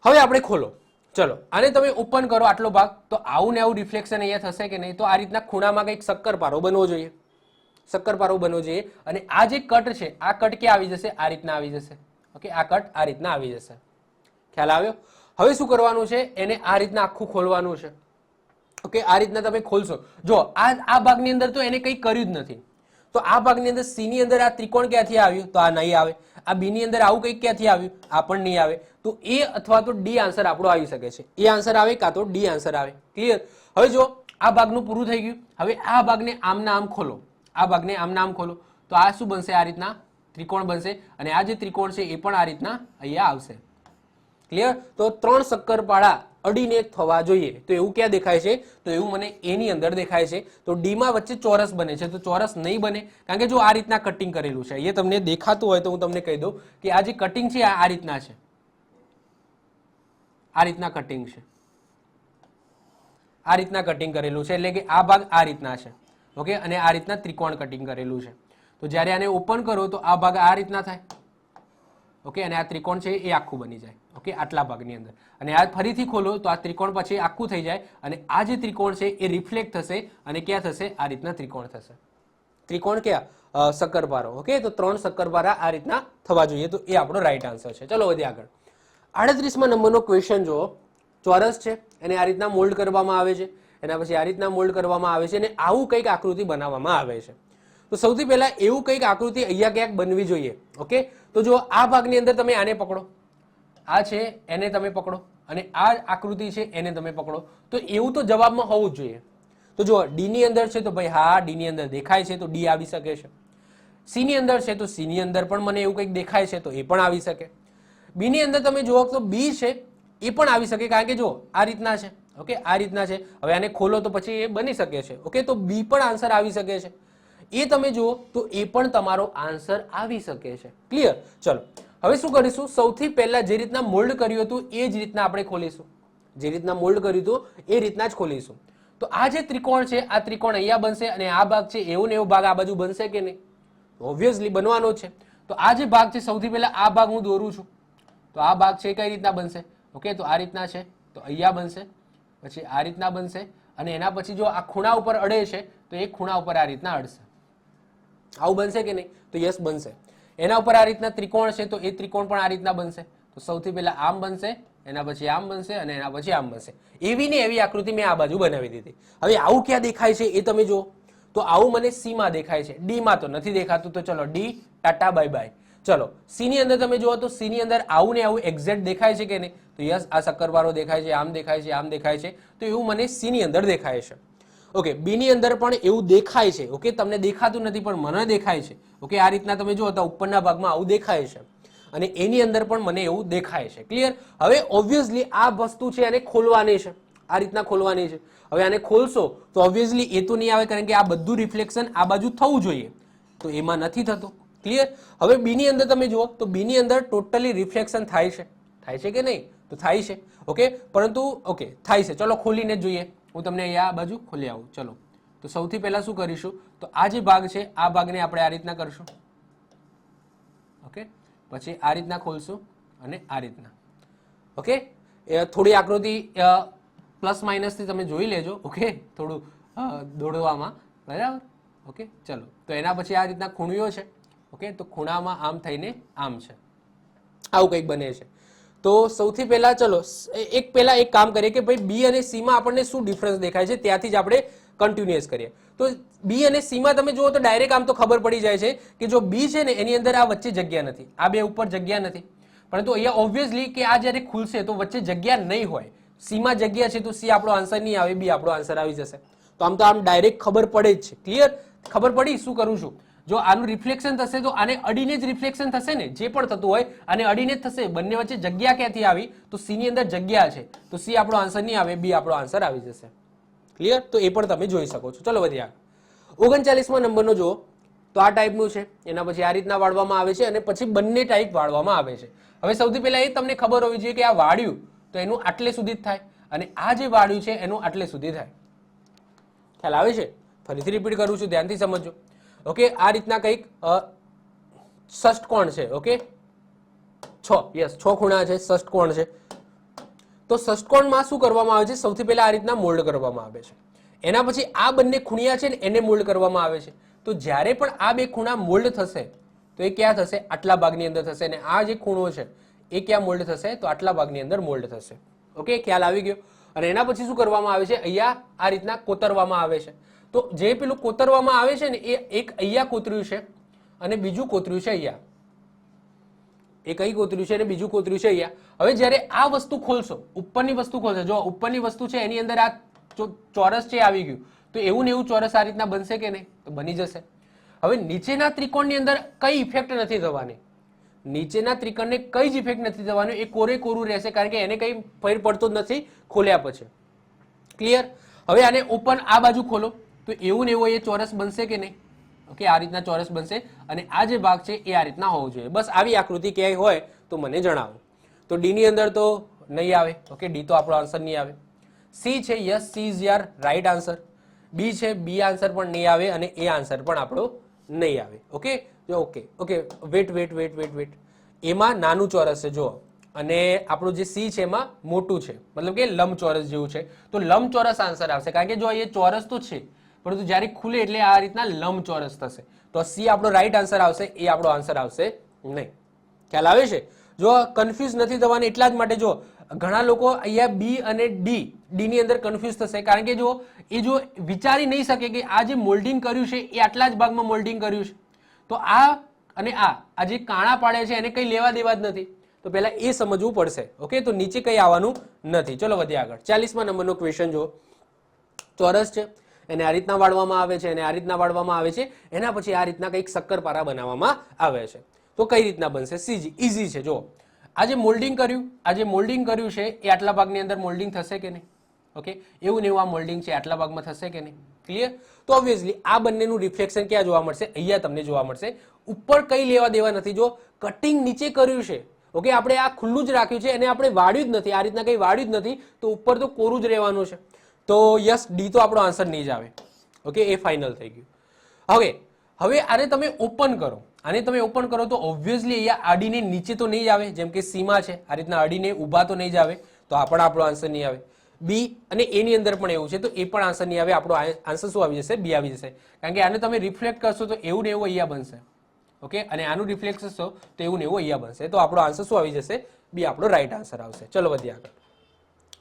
હવે આપણે ખોલો. ચલો આને તમે ઓપન કરો આટલો ભાગ, તો આવું ને આવું રિફ્લેક્શન અહીંયા થશે કે નહીં? તો આ રીતના ખૂણામાં કંઈક શક્કરપારો બનવો જોઈએ, શક્કરપારો બનવો જોઈએ. અને આ જે કટ છે, આ કટ ક્યાં આવી જશે? આ રીતના આવી જશે. ઓકે, આ કટ આ રીતના આવી જશે. ખ્યાલ આવ્યો? હવે શું કરવાનું છે? એને આ રીતના આખું ખોલવાનું છે. ઓકે, આ રીતના તમે ખોલશો. જો આ ભાગની અંદર તો એને કંઈ કર્યું જ નથી. તો આ ભાગની અંદર સી ની અંદર આ ત્રિકોણ ક્યાંથી આવ્યું? તો આ નહીં આવે. આ બી ની અંદર આવું કંઈક ક્યાંથી આવ્યું? આ પણ નહીં આવે. તો એ અથવા તો ડી આન્સર આપણો આવી શકે છે. એ આન્સર આવે કાં તો ડી આન્સર આવે. ક્લિયર? હવે જો આ ભાગનું પૂરું થઈ ગયું. હવે આ ભાગને આમના આમ ખોલો, આ ભાગને આમના આમ ખોલો, તો આ શું બનશે? આ રીતના ત્રિકોણ બનશે. અને આ જે ત્રિકોણ છે એ પણ આ રીતના અહીંયા આવશે. ક્લિયર? તો 3 શક્કરપારા અડીને થવા જોઈએ. તો એવું ક્યાં દેખાય છે? તો એવું મને એની અંદર દેખાય છે. તો ડીમાં વચ્ચે ચોરસ બને છે, તો ચોરસ નહીં બને, કારણ કે જો આ રીતના કટિંગ કરેલું છે. એ તમને દેખાતું હોય તો હું તમને કહી દઉં કે આ જે કટિંગ છે આ રીતના છે, આ રીતના કટિંગ છે, આ રીતના કટિંગ કરેલું છે. એટલે કે આ ભાગ આ રીતના છે. ઓકે, અને આ રીતના ત્રિકોણ કટિંગ કરેલું છે. તો જ્યારે આને ઓપન કરો તો આ ભાગ આ રીતના થાય. ઓકે, અને આ ત્રિકોણ છે એ આખું બની જાય. ઓકે, આટલા ભાગની અંદર. અને આ ફરીથી ખોલો તો આ ત્રિકોણ પછી આખું થઈ જાય. અને આ જે ત્રિકોણ છે એ રિફ્લેક્ટ થશે અને ક્યાં થશે? આ રીતના ત્રિકોણ થશે. ત્રિકોણ ક્યાં? શક્કરપારો. ઓકે, તો 3 શક્કરપારા આ રીતના થવા જોઈએ. તો એ આપણો રાઈટ આન્સર છે. ચલો વધીએ આગળ. 38મા નંબરનો ક્વેશ્ચન જુઓ. ચોરસ છે, એને આ રીતના મોલ્ડ કરવામાં આવે છે, એના પછી આ રીતના મોલ્ડ કરવામાં આવે છે અને આવું કંઈક આકૃતિ બનાવવામાં આવે છે. તો સૌથી પહેલા એવું કંઈક આકૃતિ અહીંયા ક્યાંક બનવી જોઈએ. ઓકે, તો જો આ ભાગની અંદર તમે આને પકડો, આ છે એને તમે પકડો, અને આ આકૃતિ છે એને તમે પકડો, તો એવું તો જવાબમાં હોવું જ જોઈએ. તો જો ડી ની અંદર છે તો ભાઈ હા ડી ની અંદર દેખાય છે, તો ડી આવી શકે છે. સી ની અંદર છે તો સી ની અંદર પણ મને એવું કંઈક દેખાય છે, તો એ પણ આવી શકે. બી ની અંદર તમે જુઓ તો બી છે એ પણ આવી શકે, કારણ કે જો આ રીતના છે. ઓકે, આ રીતના છે. હવે આને ખોલો તો પછી એ બની શકે છે. ઓકે, તો બી પણ આન્સર આવી શકે છે. એ તમે જુઓ તો એ પણ તમારો આન્સર આવી શકે છે. ક્લિયર? ચલો હવે શું કરીશું? સૌથી પહેલા જે રીતના મોલ્ડ કર્યું હતું એ જ રીતના આપણે ખોલીશું. જે રીતના મોલ્ડ કર્યું હતું એ રીતના જ ખોલીશું. તો આ જે ત્રિકોણ છે આ ત્રિકોણ અહીંયા બનશે અને આ ભાગ છે એવો ને એવો ભાગ આ બાજુ બનશે કે નહીં? ઓબ્વિયસલી બનવાનો છે. તો આ જે ભાગ છે સૌથી પહેલા આ ભાગ હું દોરું છું. તો આ ભાગ છે કઈ રીતના બનશે? ઓકે, તો આ રીતના છે, તો અહીંયા બનશે, પછી આ રીતના બનશે, અને એના પછી જો આ ખૂણા ઉપર અડે છે તો એ ખૂણા ઉપર આ રીતના અડશે. આવું બનશે કે નહીં? તો યસ બનશે. એના ઉપર આ રીતના ત્રિકોણ છે તો એ ત્રિકોણ પણ આ રીતના બનશે. તો સૌથી પહેલા આમ બનશે, એના પછી આમ બનશે અને એના પછી આમ બનશે. એવી ને એવી આકૃતિ મેં આ બાજુ બનાવી દીધી. હવે આવું ક્યાં દેખાય છે એ તમે જુઓ. તો આવું મને સી માં દેખાય છે, ડી માં તો નથી દેખાતું. તો ચલો ડી ટાટા બાય બાય. ચલો સી ની અંદર તમે જુઓ તો સી ની અંદર આવું ને આવું એક્ઝેક્ટ દેખાય છે કે નહીં? તો યસ, આ શક્કરપારો દેખાય છે, આમ દેખાય છે, આમ દેખાય છે. તો એવું મને સી ની અંદર દેખાય છે. ઓકે, બી ની અંદર પણ એવું દેખાય છે. ઓકે, તમને દેખાતું નથી પણ મને દેખાય છે. ઓકે, આ રીતના તમે જુઓ તો ઉપરના ભાગમાં આવું દેખાય છે અને એની અંદર પણ મને એવું દેખાય છે. ક્લિયર? હવે ઓબ્વિયસલી આ વસ્તુ છે એને ખોલવાની છે, આ રીતના ખોલવાની છે. હવે આને ખોલશો તો ઓબ્વિયસલી એ તો નહીં આવે, કારણ કે આ બધું રિફ્લેક્શન આ બાજુ થવું જોઈએ, તો એમાં નથી થતું. ક્લિયર? હવે બી ની અંદર તમે જુઓ તો બી ની અંદર ટોટલી રિફ્લેક્શન થાય છે. થાય છે કે નહીં? તો થાય છે. ઓકે, પરંતુ ઓકે થાય છે. ચલો ખોલીને જોઈએ. હું તમને અહીંયા આ બાજુ ખોલી આવું. ચલો તો સૌથી પહેલા શું કરીશું? તો આ જે ભાગ છે આ ભાગને આપણે આ રીતના કરશું. ઓકે, પછી આ રીતના ખોલશું અને આ રીતના. ઓકે, થોડી આકૃતિ પ્લસ માઇનસ થી તમે જોઈ લેજો. ઓકે, થોડું દોડવામાં, બરાબર? ઓકે, ચલો તો એના પછી આ રીતના ખૂણિયો છે. ઓકે, તો ખૂણામાં આમ થઈને આમ છે, આવું કંઈક બને છે. તો સૌથી પહેલા ચલો એક કામ કરીએ કે ભાઈ બી અને સી માં આપણને શું ડિફરન્સ દેખાય છે ત્યાંથી જ આપણે કન્ટિન્યુઅસ કરીએ. તો બી અને સી માં તમે જુઓ તો ડાયરેક્ટ આમ તો ખબર પડી જાય છે કે જો બી છે ને એની અંદર આ વચ્ચે જગ્યા નથી, આ બે ઉપર જગ્યા નથી. પરંતુ અહીંયા ઓબ્વિયસલી કે આ જ્યારે ખુલશે તો વચ્ચે જગ્યા નહીં હોય. સી માં જગ્યા છે તો સી આપણો આન્સર નહીં આવે, બી આપણો આન્સર આવી જશે. તો આમ ડાયરેક્ટ ખબર પડે જ છે. ક્લિયર? ખબર પડી? શું કરું છું? જો આનું રિફ્લેક્શન થશે તો આને અડીને જ રિફ્લેક્શન થશે ને, જે પણ થતું હોય આને અડીને જ થશે. બંને વચ્ચે જગ્યા ક્યાંથી આવી? તો સી ની અંદર જગ્યા છે, તો સી આપણો આન્સર નહીં આવે, બી આપણો આન્સર આવી જશે. ક્લિયર? તો એ પણ તમે જોઈ શકો છો. ચલો વધીએ. 39મા નંબરનો જુઓ તો આ ટાઈપનું છે, એના પછી આ રીતના વાળવામાં આવે છે અને પછી બંને ટાઈપ વાળવામાં આવે છે. હવે સૌથી પહેલા એ તમને ખબર હોવી જોઈએ કે આ વાળ્યું તો એનું આટલે સુધી જ થાય અને આ જે વાળ્યું છે એનું આટલે સુધી થાય. ખ્યાલ આવે છે? ફરીથી રિપીટ કરું છું, ધ્યાનથી સમજો. ઓકે, આ રીતના કંઈક ષષ્ઠકોણ છે. ઓકે, 6, યસ 6 ખૂણા છે, ષષ્ઠકોણ છે. તો ષષ્ઠકોણમાં શું કરવામાં આવે છે? સૌથી પહેલા આ રીતના મોલ્ડ કરવામાં આવે છે. એના પછી આ બંને ખૂણિયા છે ને એને મોલ્ડ કરવામાં આવે છે. તો જ્યારે પણ આ બે ખૂણા મોલ્ડ થશે તો એ ક્યાં થશે? આટલા ભાગની અંદર થશે. અને આ જે ખૂણો છે એ ક્યાં મોલ્ડ થશે? તો આટલા ભાગની અંદર મોલ્ડ થશે. ઓકે, ખ્યાલ આવી ગયો. અને એના પછી શું કરવામાં આવે છે? અહીંયા આ રીતના કોતરવામાં આવે છે. તો જે પેલું કોતરવામાં આવે છે ને એ એક અહીંયા કોતર્યું છે અને બીજું કોતર્યું છે અહીંયા. એક અહીં કોતર્યું છે અને બીજું કોતર્યું છે અહીંયા. હવે જ્યારે આ વસ્તુ ખોલશો, ઉપરની વસ્તુ ખોલશો, જો ઉપરની વસ્તુ છે એની અંદર આ ચોરસ છે આવી ગયું, તો એવું ને એવું ચોરસ આ રીતના બનશે કે નહીં? તો બની જશે. હવે નીચેના ત્રિકોણની અંદર કઈ ઇફેક્ટ નથી થવાની. નીચેના ત્રિકોણને કઈ જ ઇફેક્ટ નથી થવાનું, એ કોરે કોરું રહેશે, કારણ કે એને કઈ ફેર પડતો જ નથી ખોલ્યા પછી. ક્લિયર? હવે આને ઓપન આ બાજુ ખોલો તો એવું ને એવું એ ચોરસ બનશે કે નહીં? ઓકે, આ રીતના ચોરસ બનશે અને આ જે ભાગ છે એ આ રીતના હોવો જોઈએ. બસ આવી આકૃતિ ક્યાંય હોય તો મને જણાવો. તો ડી ની અંદર તો નહીં આવે. ઓકે, ડી તો આપણો આન્સર નહીં આવે. સી છે, yes C is your right answer. B છે, બી આન્સર પણ નહીં આવે અને એ આન્સર પણ આપણો નહીં આવે. Okay, okay okay, wait wait wait wait wait, એમાં નાનું ચોરસ છે જો, અને આપણું જે સી છે એમાં મોટું છે, મતલબ કે લંબચોરસ જેવું છે. તો લંબચોરસ આન્સર આવશે, કારણ કે જો એ ચોરસ તો છે પરંતુ જ્યારે ખુલે એટલે આ રીતના લંબચોરસ થશે. તો સી આપણો રાઈટ આન્સર આવશે, એ આપણો આન્સર આવશે નહીં. ખ્યાલ આવે છે? જો કન્ફ્યુઝ નથી થવાની એટલા જ માટે જો ઘણા લોકો અહીંયા બી અને ડી ની અંદર કન્ફ્યુઝ થશે, કારણ કે જો એ જો વિચારી નહીં શકે કે આ જે મોલ્ડિંગ કર્યું છે એ આટલા જ ભાગમાં મોલ્ડિંગ કર્યું છે, તો આ અને આ જે કાણા પાડે છે એને કઈ લેવા દેવા જ નથી. તો પહેલા એ સમજવું પડશે. ઓકે, તો નીચે કઈ આવવાનું નથી. ચલો વધીએ આગળ. 40મા નંબરનો ક્વેશ્ચન જો, ચોરસ છે એને આ રીતના વાળવામાં આવે છે અને આ રીતના વાળવામાં આવે છે, એના પછી આ રીતના કંઈક શક્કરપારા બનાવવામાં આવે છે. તો કઈ રીતના બનશે? સીજી ઈઝી છે. જો આ જે મોલ્ડિંગ કર્યું છે એ આટલા ભાગની અંદર મોલ્ડિંગ થશે કે નહીં? ઓકે, એવું ને એવું આ મોલ્ડિંગ છે આટલા ભાગમાં થશે કે નહીં? ક્લિયર? તો ઓબ્વિયસલી આ બંનેનું રિફ્લેક્શન ક્યાં જોવા મળશે? અહીંયા તમને જોવા મળશે. ઉપર કઈ લેવા દેવા નથી. જો કટિંગ નીચે કર્યું છે, ઓકે, આપણે આ ખુલ્લું જ રાખ્યું છે અને આપણે વાળ્યું જ નથી, આ રીતના કઈ વાળ્યું જ નથી, તો ઉપર તો કોરું જ રહેવાનું છે. તો યસ, ડી તો આપણો આન્સર નહીં જ આવે. ઓકે, એ ફાઇનલ થઈ ગયું. હવે આને તમે ઓપન કરો, તો ઓબ્વિયસલી અહીંયા આડીને નીચે તો નહીં જ આવે, જેમ કે સીમા છે આ રીતના આડીને ઊભા તો નહીં જ આવે, તો આ પણ આપણો આન્સર નહીં આવે. બી અને એ ની અંદર પણ એવું છે, તો એ પણ આન્સર નહીં આવે. આપણો આન્સર શું આવી જશે? બી આવી જશે, કારણ કે આને તમે રિફ્લેક્ટ કરશો તો એવું ને એવું અહીંયા બનશે. ઓકે, અને આનું રિફ્લેક્ટ કરશો તો એવું ને એવું અહીંયા બનશે. તો આપણો આન્સર શું આવી જશે? બી આપણો રાઈટ આન્સર આવશે. ચલો વધીએ આગળ.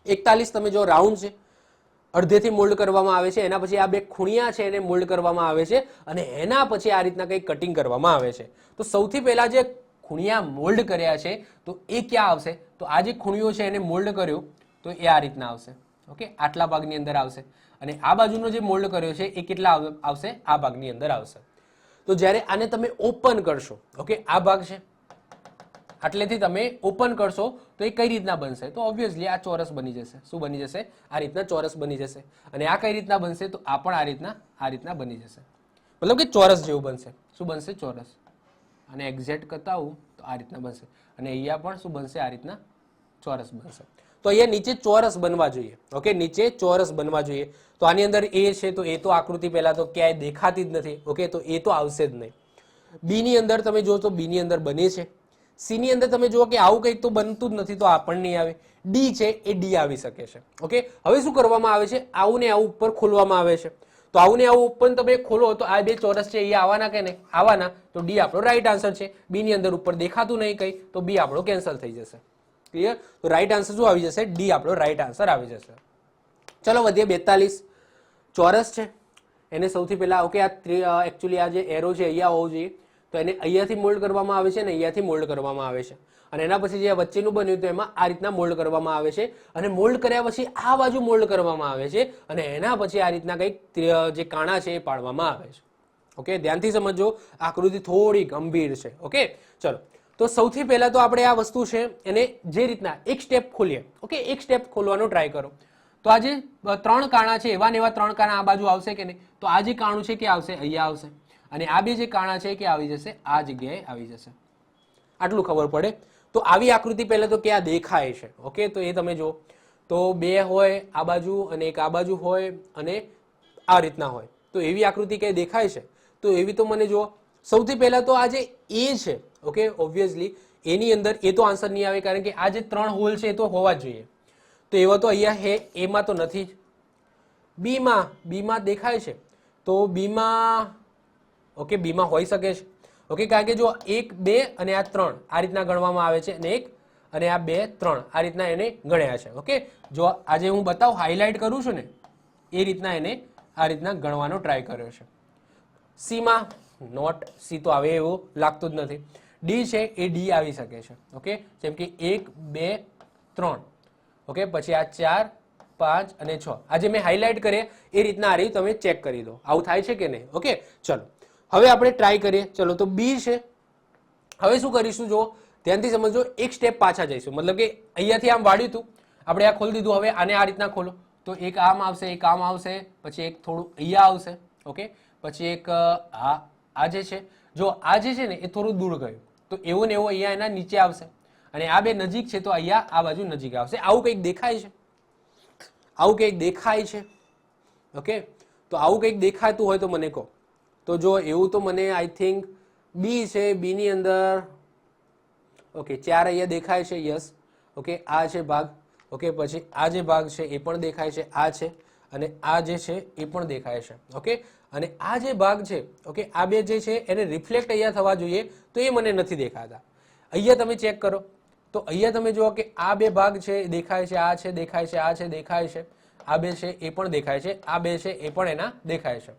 41 તમે જો રાઉન્ડ છે, અડધેથી મોલ્ડ કરવામાં આવે છે, એના પછી આ બે ખૂણિયા છે એને મોલ્ડ કરવામાં આવે છે અને એના પછી આ રીતના કંઈક કટિંગ કરવામાં આવે છે. તો સૌથી પહેલા જે ખૂણિયા મોલ્ડ કર્યા છે તો એ ક્યાં આવશે? તો આ જે ખૂણિયો છે એને મોલ્ડ કર્યો તો એ આ રીતના આવશે. ઓકે, આટલા ભાગની અંદર આવશે અને આ બાજુનો જે મોલ્ડ કર્યો છે એ કેટલા આવશે? આ ભાગની અંદર આવશે. તો જ્યારે આને તમે ઓપન કરશો, ઓકે, આ ભાગ છે આટલેથી તમે ઓપન કરશો તો એ કઈ રીતના બનશે? તો ઓબ્વિયસલી આ ચોરસ બની જશે. શું બની જશે? આ રીતના ચોરસ બની જશે. અને આ કઈ રીતના બનશે? તો આ પણ આ રીતના બની જશે, મતલબ કે ચોરસ જેવું બનશે. શું બનશે? ચોરસ. અને એક્ઝેક્ટ કરતા આવું તો આ રીતના બનશે અને અહીંયા પણ શું બનશે? આ રીતના ચોરસ બનશે. તો અહીંયા નીચે ચોરસ બનવા જોઈએ. ઓકે, નીચે ચોરસ બનવા જોઈએ. તો આની અંદર એ છે તો એ તો આકૃતિ પહેલા તો ક્યાંય દેખાતી જ નથી. ઓકે, તો એ તો આવશે જ નહીં. બી ની અંદર તમે જો તો બી ની અંદર બને છે. સી ની અંદર તમે જુઓ કે આવું કંઈક તો બનતું જ નથી, તો આ પણ નહીં આવે. ડી છે એ ડી આવી શકે છે. ઓકે, હવે શું કરવામાં આવે છે? આવું ને આવું ઉપર ખોલવામાં આવે છે. તો આવું ને આવું ઉપર તમે ખોલો તો આ બે ચોરસ છે એ આવવાના કે નહીં? આવવાના. તો ડી આપણો રાઈટ આન્સર છે. બી ની અંદર ઉપર દેખાતું નહીં કઈ, તો બી આપણો કેન્સલ થઈ જશે. ક્લિયર? તો રાઈટ આન્સર શું આવી જશે? ડી આપણો રાઈટ આન્સર આવી જશે. ચલો વધીએ. 42 ચોરસ છે એને સૌથી પહેલા, ઓકે, આ એકચ્યુઅલી આ જે એરો છે અહીંયા હોવો જોઈએ, તો એને અહીંયાથી મોલ્ડ કરવામાં આવે છે અને અહીંયાથી મોલ્ડ કરવામાં આવે છે. અને એના પછી જે વચ્ચેનું બન્યું તો એમાં આ રીતના મોલ્ડ કરવામાં આવે છે અને મોલ્ડ કર્યા પછી આ બાજુ મોલ્ડ કરવામાં આવે છે અને એના પછી આ રીતના કંઈક જે કાણા છે એ પાડવામાં આવે છે. ઓકે, ધ્યાનથી સમજો, આકૃતિ થોડી ગંભીર છે. ઓકે, ચલો. તો સૌથી પહેલા તો આપણે આ વસ્તુ છે એને જે રીતના એક સ્ટેપ ખોલીએ. ઓકે, એક સ્ટેપ ખોલવાનો ટ્રાય કરો. તો આ જે 3 કાણા છે એવા ને એવા 3 કાણા આ બાજુ આવશે કે નહીં? તો આ જે કાણું છે કે આવશે? અહીંયા આવશે. અને આ બે જે કાણા છે કે આવી જશે? આ જગ્યાએ આવી જશે. આટલું ખબર પડે. તો આવી આકૃતિ પહેલા તો ક્યાં દેખાય છે? ઓકે, તો એ તમે જો તો 2 હોય આ બાજુ અને એક આ બાજુ હોય અને આ રીતના હોય. તો એવી આકૃતિ કઈ દેખાય છે? તો એવી તો મને જુઓ, સૌથી પહેલા તો આ જે એ છે, ઓકે, ઓબ્વિયસલી એની અંદર એ તો આન્સર નહીં આવે, કારણ કે આ જે 3 હોલ છે એ તો હોવા જ જોઈએ. તો એવા તો અહીંયા હે, એમાં તો નથી જ. બીમાં દેખાય છે, તો બીમાં, ઓકે, બીમાં હોઈ શકે છે, ઓકે, કારણ કે જો 1 2 અને આ 3 આ રીતના ગણવામાં આવે છે, અને 1 અને આ 2 3 આ રીતના એને ગણ્યા છે. ઓકે, જો આજે હું બતાવું, હાઇલાઇટ કરું છું ને એ રીતના એને આ રીતના ગણવાનો ટ્રાય કર્યો છે. સીમાં નોટ, સી તો આવે એવું લાગતું જ નથી. ડી છે એ ડી આવી શકે છે. ઓકે, જેમ કે 1 2 3, ઓકે, પછી આ 4 5 અને 6 આ જે મેં હાઇલાઇટ કરીએ એ રીતના આ રહી, તમે ચેક કરી દો આવું થાય છે કે નહીં. ઓકે, ચલો હવે આપણે ટ્રાય કરીએ. ચલો, તો બી છે. હવે શું કરીશું, જો ધ્યાનથી સમજો, એક સ્ટેપ પાછા જઈશું, મતલબ કે અહીંયાથી આમ વાળ્યું હતું, આપણે આ ખોલી દીધું, હવે આને આ રીતના ખોલો, તો એક આમ આવશે, એક આમ આવશે, પછી એક થોડું અહીંયા આવશે, ઓકે, પછી એક આ જે છે, જો આ જે છે ને એ થોડું દૂર ગયું, તો એવું ને એવું અહીંયા એના નીચે આવશે, અને આ બે નજીક છે તો અહીંયા આ બાજુ નજીક આવશે. આવું કંઈક દેખાય છે, આવું કંઈક દેખાય છે. ઓકે, તો આવું કંઈક દેખાતું હોય તો મને કહો. તો જો એવું તો મને આઈ થિંક બી છે, બીની અંદર, ઓકે, 4 અહીંયા દેખાય છે, યસ. ઓકે, આ છે ભાગ, ઓકે, પછી આ જે ભાગ છે એ પણ દેખાય છે, આ છે, અને આ જે છે એ પણ દેખાય છે. ઓકે, અને આ જે ભાગ છે, ઓકે, આ બે જે છે એને રિફ્લેક્ટ અહીંયા થવા જોઈએ, તો એ મને નથી દેખાતા. અહીંયા તમે ચેક કરો, તો અહીંયા તમે જુઓ કે આ બે ભાગ છે દેખાય છે, આ છે દેખાય છે, આ છે દેખાય છે, આ બે છે એ પણ દેખાય છે, આ બે છે એ પણ એના દેખાય છે.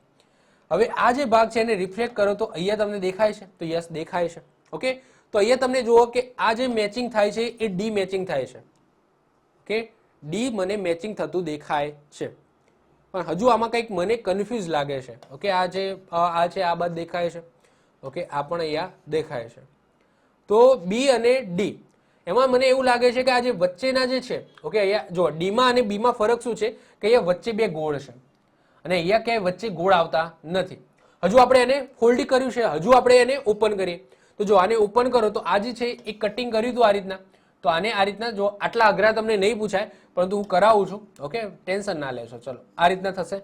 હવે આ જે ભાગ છે એને રિફ્લેક્ટ કરો તો અહીંયા તમને દેખાય છે, તો યસ દેખાય છે. ઓકે, તો અહીંયા તમને જુઓ કે આ જે મેચિંગ થાય છે એ ડી મેચિંગ થાય છે. ઓકે, ડી મને મેચિંગ થતું દેખાય છે, પણ હજુ આમાં કંઈક મને કન્ફ્યુઝ લાગે છે. ઓકે, આ છે આ બાદ દેખાય છે, ઓકે, આ પણ અહીંયા દેખાય છે. તો બી અને ડી એમાં મને એવું લાગે છે કે આ જે વચ્ચેના જે છે, ઓકે, અહીંયા જો ડીમાં અને બીમાં ફરક શું છે કે અહીંયા વચ્ચે બે ગોળ છે, અને અહીંયા ક્યાંય વચ્ચે ગોળ આવતા નથી. હજુ આપણે એને ફોલ્ડ કર્યું છે, હજુ આપણે એને ઓપન કરીએ, તો જો આને ઓપન કરો તો આ જે છે એ કટિંગ કર્યું હતું આ રીતના, તો આને આ રીતના, જો આટલા અઘરા તમને નહીં પૂછાય, પરંતુ હું કરાવું છું. ઓકે, ટેન્શન ના લેશો. ચલો, આ રીતના થશે.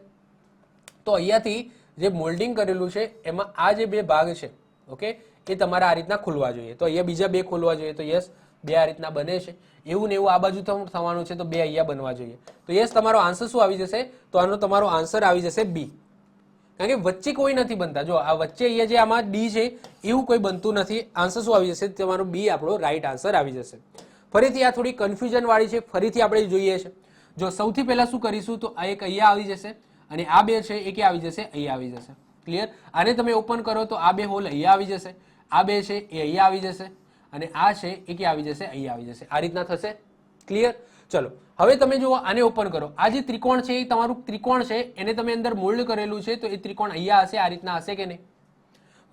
તો અહીંયાથી જે મોલ્ડિંગ કરેલું છે એમાં આ જે બે ભાગ છે, ઓકે, એ તમારા આ રીતના ખુલવા જોઈએ. તો અહીંયા બીજા બે ખોલવા જોઈએ, તો યસ, બે આ રીતના બને છે. એવું ને એવું આ બાજુ થવાનું છે, તો બે અહીંયા બનવા જોઈએ. તો યસ, તમારો આન્સર શું આવી જશે? તો આનો તમારો આન્સર આવી જશે બી, કારણ કે વચ્ચે કોઈ નથી બનતા. જો આ વચ્ચે અહીંયા જે આમાં ડી છે એવું કોઈ બનતું નથી. આન્સર શું આવી જશે? તમારો બી આપણો રાઈટ આન્સર આવી જશે. ફરીથી આ થોડી કન્ફ્યુઝન વાળી છે, ફરીથી આપણે જોઈએ છે. જો સૌથી પહેલા શું કરીશું, તો આ એક અહીંયા આવી જશે, અને આ બે છે એ ક્યાં આવી જશે? અહીંયા આવી જશે. ક્લિયર? આને તમે ઓપન કરો તો આ બે હોલ અહીંયા આવી જશે, આ બે છે એ અહીંયા આવી જશે, અને આ છે એ ક્યાં આવી જશે? અહીંયા આવી જશે. આ રીતના થશે. ક્લિયર? ચલો, હવે તમે જુઓ, આને ઓપન કરો. આ જે ત્રિકોણ છે એ તમારું ત્રિકોણ છે, એને તમે અંદર મોલ્ડ કરેલું છે, તો એ ત્રિકોણ અહીંયા હશે, આ રીતના હશે કે નહીં?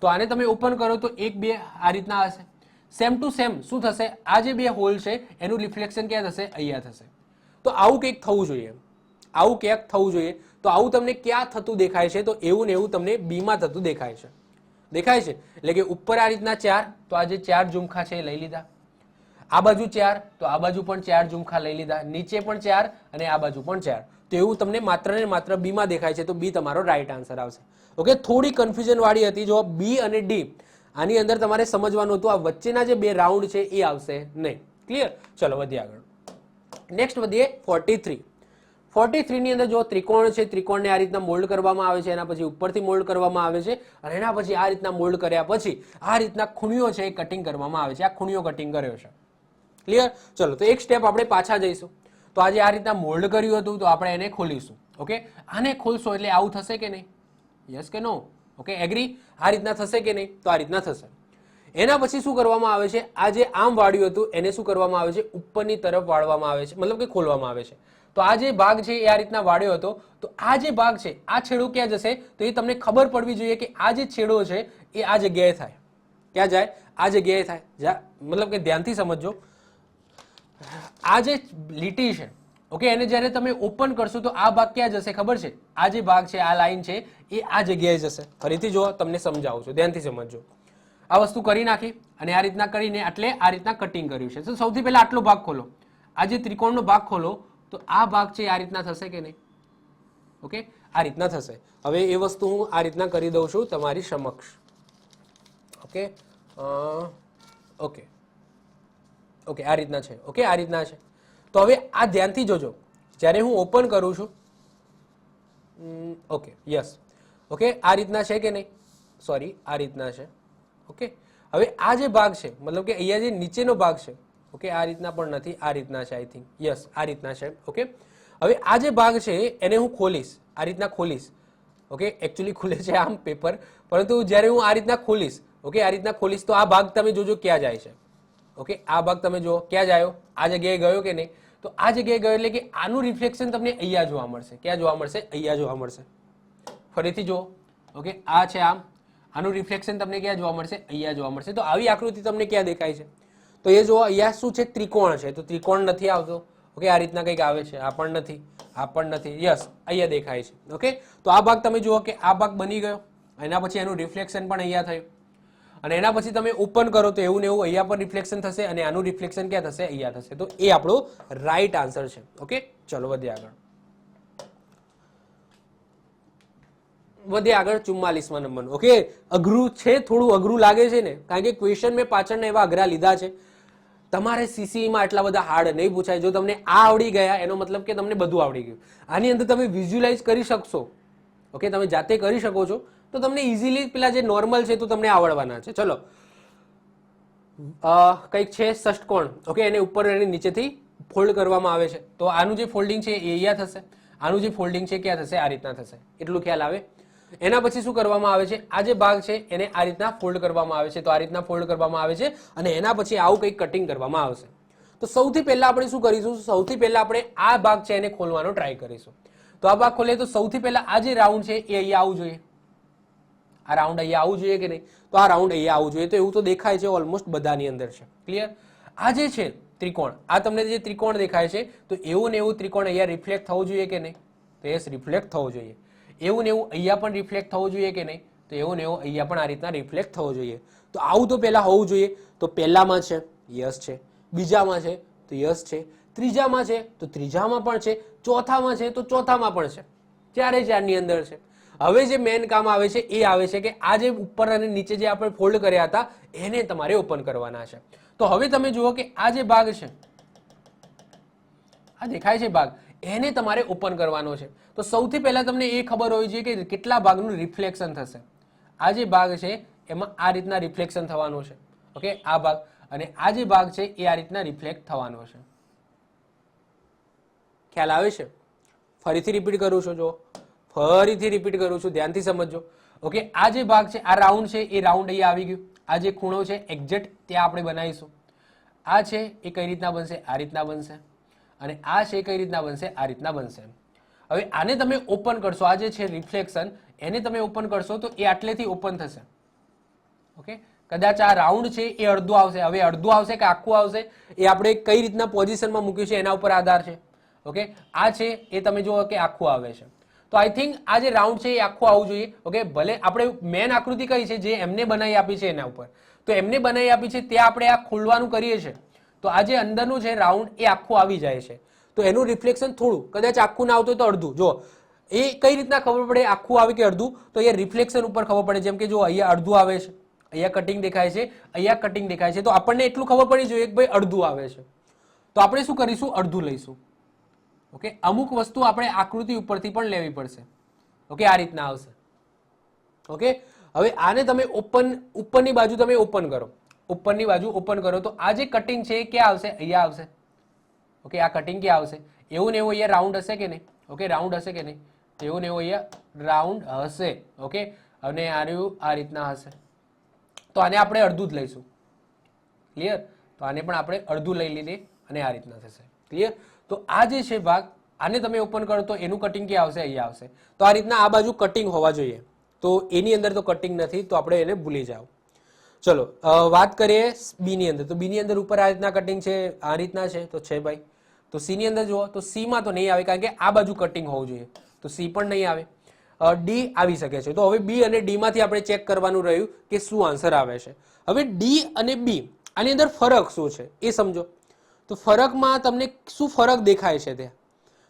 તો આને તમે ઓપન કરો તો 1 2 આ રીતના હશે. સેમ ટુ સેમ શું થશે? આ જે બે હોલ છે એનું રિફ્લેક્શન ક્યાં થશે? અહીંયા થશે. તો આવું કંઈક થવું જોઈએ, આવું ક્યાંક થવું જોઈએ. તો આવું તમને ક્યાં થતું દેખાય છે? તો એવું ને એવું તમને બીમાં થતું દેખાય છે. દેખાય છે એટલે કે ઉપર આ રીતના 4, તો આ જે 4 ઝુમખા છે એ લઈ લીધા, આ બાજુ 4, તો આ બાજુ પણ 4 ઝુમખા લઈ લીધા, નીચે પણ 4 અને આ બાજુ પણ 4. તો એવું તમને માત્ર ને માત્ર બીમાં દેખાય છે, તો બી તમારો રાઈટ આન્સર આવશે. ઓકે, થોડી કન્ફ્યુઝન વાળી હતી. જો બી અને ડી, આની અંદર તમારે સમજવાનું હતું, આ વચ્ચેના જે બે રાઉન્ડ છે એ આવશે નહીં. ક્લિયર? ચલો વધીએ આગળ. નેક્સ્ટ વધીએ 43. 43 ની અંદર જો ત્રિકોણ છે, ત્રિકોણને આ રીતના મોલ્ડ કરવામાં આવે છે, એના પછી ઉપરથી મોલ્ડ કરવામાં આવે છે, અને એના પછી આ રીતના મોલ્ડ કર્યા પછી આ રીતના ખૂણિયો છે એ કટિંગ કરવામાં આવે છે. આ ખૂણિયો કટિંગ કર્યો છે. ક્લિયર? ચલો, તો એક સ્ટેપ આપણે પાછા જઈશું. તો આજે આ રીતના મોલ્ડ કર્યું હતું, તો આપણે એને ખોલીશું. ઓકે, આને ખોલશો એટલે આવું થશે કે નહીં? યસ કે નો? Okay, agri? આ રીતના થશે કે નહીં? તો આ રીતના થશે. એના પછી શું કરવામાં આવે છે? આ જે આમ વાળ્યું હતું એને શું કરવામાં આવે છે? ઉપરની તરફ વાળવામાં આવે છે, મતલબ કે ખોલવામાં આવે છે. તો આ જે ભાગ છે એ આ રીતના વાળ્યો હતો, તો આ જે ભાગ છે આ છેડો ક્યાં જશે? તો એ તમને ખબર પડવી જોઈએ કે આ જે છેડો છે એ આ જગ્યાએ થાય. ક્યાં જાય? આ જગ્યાએ થાય. મતલબ કે ધ્યાનથી સમજો, આ જે લીટી છે, ઓકે, એને જ્યારે તમે ઓપન કરશો તો આ ભાગ ક્યાં જશે ખબર છે? આ જે ભાગ છે, આ લાઈન છે એ આ જગ્યાએ જશે. ફરીથી જો તમને સમજાવું છું, ધ્યાનથી સમજો. આ વસ્તુ કરી નાખી અને આ રીતના કરીને એટલે આ રીતના કટિંગ કર્યું છે. તો સૌથી પહેલા આટલો ભાગ ખોલો, આ જે ત્રિકોણનો ભાગ ખોલો, તો આ ભાગ છે આ રીતના થશે કે નહીં? ઓકે, આ રીતના થશે. હવે એ વસ્તુ હું આ રીતના કરી દઉં છું તમારી સમક્ષ. ઓકે ઓકે ઓકે આ રીતના છે. ઓકે આ રીતના છે. તો હવે આ ધ્યાનથી જોજો, જ્યારે હું ઓપન કરું છું, ઓકે યસ, ઓકે આ રીતના છે કે નહીં, સોરી આ રીતના છે. ઓકે હવે આ જે ભાગ છે, મતલબ કે અહીંયા જે નીચેનો ભાગ છે, ઓકે આ રીતના પણ નથી, આ રીતના છે આઈ થિંક, યસ આ રીતના છે. ઓકે હવે આ જે ભાગ છે એને હું ખોલીશ, આ રીતના ખોલીશ. ઓકે એકચ્યુઅલી ખુલે છે આમ પેપર, પરંતુ જ્યારે હું આ રીતના ખોલીશ, ઓકે આ રીતના ખોલીશ તો આ ભાગ તમે જોજો ક્યાં જાય છે. ઓકે આ ભાગ તમે જુઓ ક્યાં જાય, આ જગ્યાએ ગયો કે નહીં, તો આ જગ્યાએ ગયો એટલે કે આનું રિફ્લેક્શન તમને અહીંયા જોવા મળશે. ક્યાં જોવા મળશે? અહીંયા જોવા મળશે. ફરીથી જુઓ, ઓકે આ છે આમ, આનું રિફ્લેક્શન તમને ક્યાં જોવા મળશે? અહીંયા જોવા મળશે. તો આવી આકૃતિ તમને ક્યાં દેખાય છે? તો એ જુઓ અહીંયા શું છે? ત્રિકોણ છે. તો ત્રિકોણ નથી આવતો. ઓકે આ રીતના કંઈક આવે છે, આ પણ નથી, આ પણ નથી, યસ અહીંયા દેખાય છે. ઓકે તો આ ભાગ તમે જુઓ કે આ ભાગ બની ગયો, એના પછી એનું રિફ્લેક્શન પણ અહીંયા થયું, અને એના પછી તમે ઓપન કરો તો એવું ને એવું અહીંયા પણ રિફ્લેક્શન થશે, અને આનું રિફ્લેક્શન ક્યાં થશે? અહીંયા થશે. તો એ આપણો રાઈટ આન્સર છે. ઓકે ચલો વધીએ આગળ. 44મા નંબરનો. ઓકે અઘરું છે, થોડું અઘરું લાગે છે ને, કારણ કે ક્વેશ્ચન મેં પાછળના એવા અઘરા લીધા છે. તમારે સીસીમાં આટલા બધા હાર્ડ નહીં પૂછાય. જો તમને આ આવડી ગયા એનો મતલબ કે તમને બધું આવડી ગયું. આની અંદર તમે વિઝ્યુલાઇઝ કરી શકશો, ઓકે તમે જાતે કરી શકો છો, તો તમને ઇઝીલી પેલા જે નોર્મલ છે તો તમને આવડવાના છે. ચલો કંઈક છે ષષ્ટકોણ, ઓકે એને ઉપર અને નીચેથી ફોલ્ડ કરવામાં આવે છે. તો આનું જે ફોલ્ડિંગ છે એ અહીંયા થશે, આનું જે ફોલ્ડિંગ છે ક્યાં થશે? આ રીતના થશે. એટલું ખ્યાલ આવે. એના પછી શું કરવામાં આવે છે? આ જે ભાગ છે એને આ રીતના ફોલ્ડ કરવામાં આવે છે. તો આ રીતના ફોલ્ડ કરવામાં આવે છે, અને એના પછી આવું કંઈક કટિંગ કરવામાં આવશે. તો સૌથી પહેલા આપણે શું કરીશું? સૌથી પહેલા આપણે આ ભાગ છે એને ખોલવાનો ટ્રાય કરીશું. તો આ ભાગ ખોલે તો સૌથી પહેલા આ જે રાઉન્ડ છે એ અહીંયા આવવું જોઈએ. આ રાઉન્ડ અહીંયા આવવું જોઈએ કે નહીં? તો આ રાઉન્ડ અહીંયા આવવું જોઈએ. તો એવું તો દેખાય છે ઓલમોસ્ટ બધાની અંદર છે. ક્લિયર? આ જે છે ત્રિકોણ, આ તમને જે ત્રિકોણ દેખાય છે, તો એવું ને એવું ત્રિકોણ અહીંયા રિફ્લેક્ટ થવું જોઈએ કે નહીં? તો યસ રિફ્લેક્ટ થવું જોઈએ. એવું ને એવું અહીંયા પણ રિફ્લેક્ટ થવું જોઈએ કે નહીં? તો એવું ને એવું અહીંયા પણ આ રીતના રિફ્લેક્ટ થવું જોઈએ. તો આવું તો પહેલા હોવું જોઈએ. તો પહેલામાં છે, યસ છે. બીજામાં છે તો યસ છે. ત્રીજામાં છે તો ત્રીજામાં પણ છે. ચોથામાં છે તો ચોથામાં પણ છે. ચારે ચારની અંદર છે. હવે જે મેન કામ આવે છે એ આવે છે કે આ જે ઉપર અને નીચે જે આપણે ફોલ્ડ કર્યા હતા એને તમારે ઓપન કરવાના છે. તો હવે તમે જુઓ કે આ જે ભાગ છે, આ દેખાય છે ભાગ, એને તમારે ઓપન કરવાનો છે. તો સૌથી પહેલા તમને એ ખબર હોવી જોઈએ કે કેટલા ભાગનું રિફ્લેક્શન થશે. આ જે ભાગ છે એમાં આ રીતના રિફ્લેક્શન થવાનું છે. ઓકે આ ભાગ, અને આ જે ભાગ છે એ આ રીતના રિફ્લેક્ટ થવાનો છે. ખ્યાલ આવે છે? ફરીથી રિપીટ કરું છું, જો ફરીથી રિપીટ કરું છું, ધ્યાનથી સમજજો. ઓકે આ જે ભાગ છે, આ રાઉન્ડ છે, એ રાઉન્ડ અહીંયા આવી ગયું. આ જે ખૂણો છે એક્ઝેક્ટ ત્યાં આપણે બનાવીશું. આ છે એ કઈ રીતના બનશે? આ રીતના બનશે. અને આ છે કઈ રીતના બનશે? આ રીતના બનશે. હવે આને તમે ઓપન કરશો, આ જે છે રિફ્લેક્શન, એને તમે ઓપન કરશો તો એ આટલેથી ઓપન થશે. ઓકે કદાચ આ રાઉન્ડ છે એ અડધું આવશે. હવે અડધું આવશે કે આખું આવશે એ આપણે કઈ રીતના પોઝિશનમાં મૂક્યું છે એના ઉપર આધાર છે. ઓકે આ છે એ તમે જુઓ કે આખું આવે છે. તો આઈ થિંક આ જે રાઉન્ડ છે એ આખું આવવું જોઈએ. ઓકે ભલે આપણે મેન આકૃતિ કઈ છે જે એમને બનાવી આપી છે એના ઉપર, તો એમને બનાવી આપી છે ત્યાં આપણે આ ખોલવાનું કરીએ છીએ. તો આ જે અંદરનું છે રાઉન્ડ એ આખું આવી જાય છે. તો એનું રિફ્લેક્શન થોડું, કદાચ આખું ના આવતું તો અડધું. જો એ કઈ રીતના ખબર પડે આખું આવે કે અડધું? તો અહીંયા રિફ્લેક્શન ઉપર ખબર પડે. જેમ કે જો અહીંયા અડધું આવે છે, અહીંયા કટિંગ દેખાય છે, અહીંયા કટિંગ દેખાય છે, તો આપણને એટલું ખબર પડી જોઈએ કે ભાઈ અડધું આવે છે. તો આપણે શું કરીશું? અડધું લઈશું. ઓકે અમુક વસ્તુ આપણે આકૃતિ ઉપરથી પણ લેવી પડશે. ઓકે આ રીતના આવશે. ઓકે હવે આને તમે ઓપન, ઉપરની બાજુ તમે ઓપન કરો, ઉપરની બાજુ ઓપન કરો તો આ જે કટિંગ છે એ ક્યાં આવશે? અહીંયા આવશે. ઓકે આ કટિંગ ક્યાં આવશે? એવું ને એવું અહીંયા રાઉન્ડ હશે કે નહીં? ઓકે રાઉન્ડ હશે કે નહીં? એવું ને એવું અહીંયા રાઉન્ડ હશે. ઓકે અને આનું આ રીતના હશે. તો આને આપણે અડધું જ લઈશું. ક્લિયર? તો આને પણ આપણે અડધું લઈ લીધે અને આ રીતના થશે. ક્લિયર? તો આ જે છે ભાગ, આને તમે ઓપન કરો તો એનું કટિંગ ક્યાં આવશે? અહીંયા આવશે. તો આ રીતના આ બાજુ કટિંગ હોવા જોઈએ. તો એની અંદર તો કટિંગ નથી, તો આપણે એને ભૂલી જાઓ. ચલો વાત કરીએ બી ની અંદર. તો બી ની અંદર ઉપર આ રીતના કટિંગ છે, આ રીતના છે, તો છે ભાઈ. તો સી ની અંદર જુઓ તો સી માં તો નહીં આવે, કારણ કે આ બાજુ કટિંગ હોવું જોઈએ. તો સી પણ નહીં આવે. ડી આવી શકે છે. તો હવે બી અને ડી માંથી આપણે ચેક કરવાનું રહ્યું કે શું આન્સર આવે છે. હવે ડી અને બી આની અંદર ફરક શું છે એ સમજો. તો ફરકમાં તમને શું ફરક દેખાય છે ત્યાં?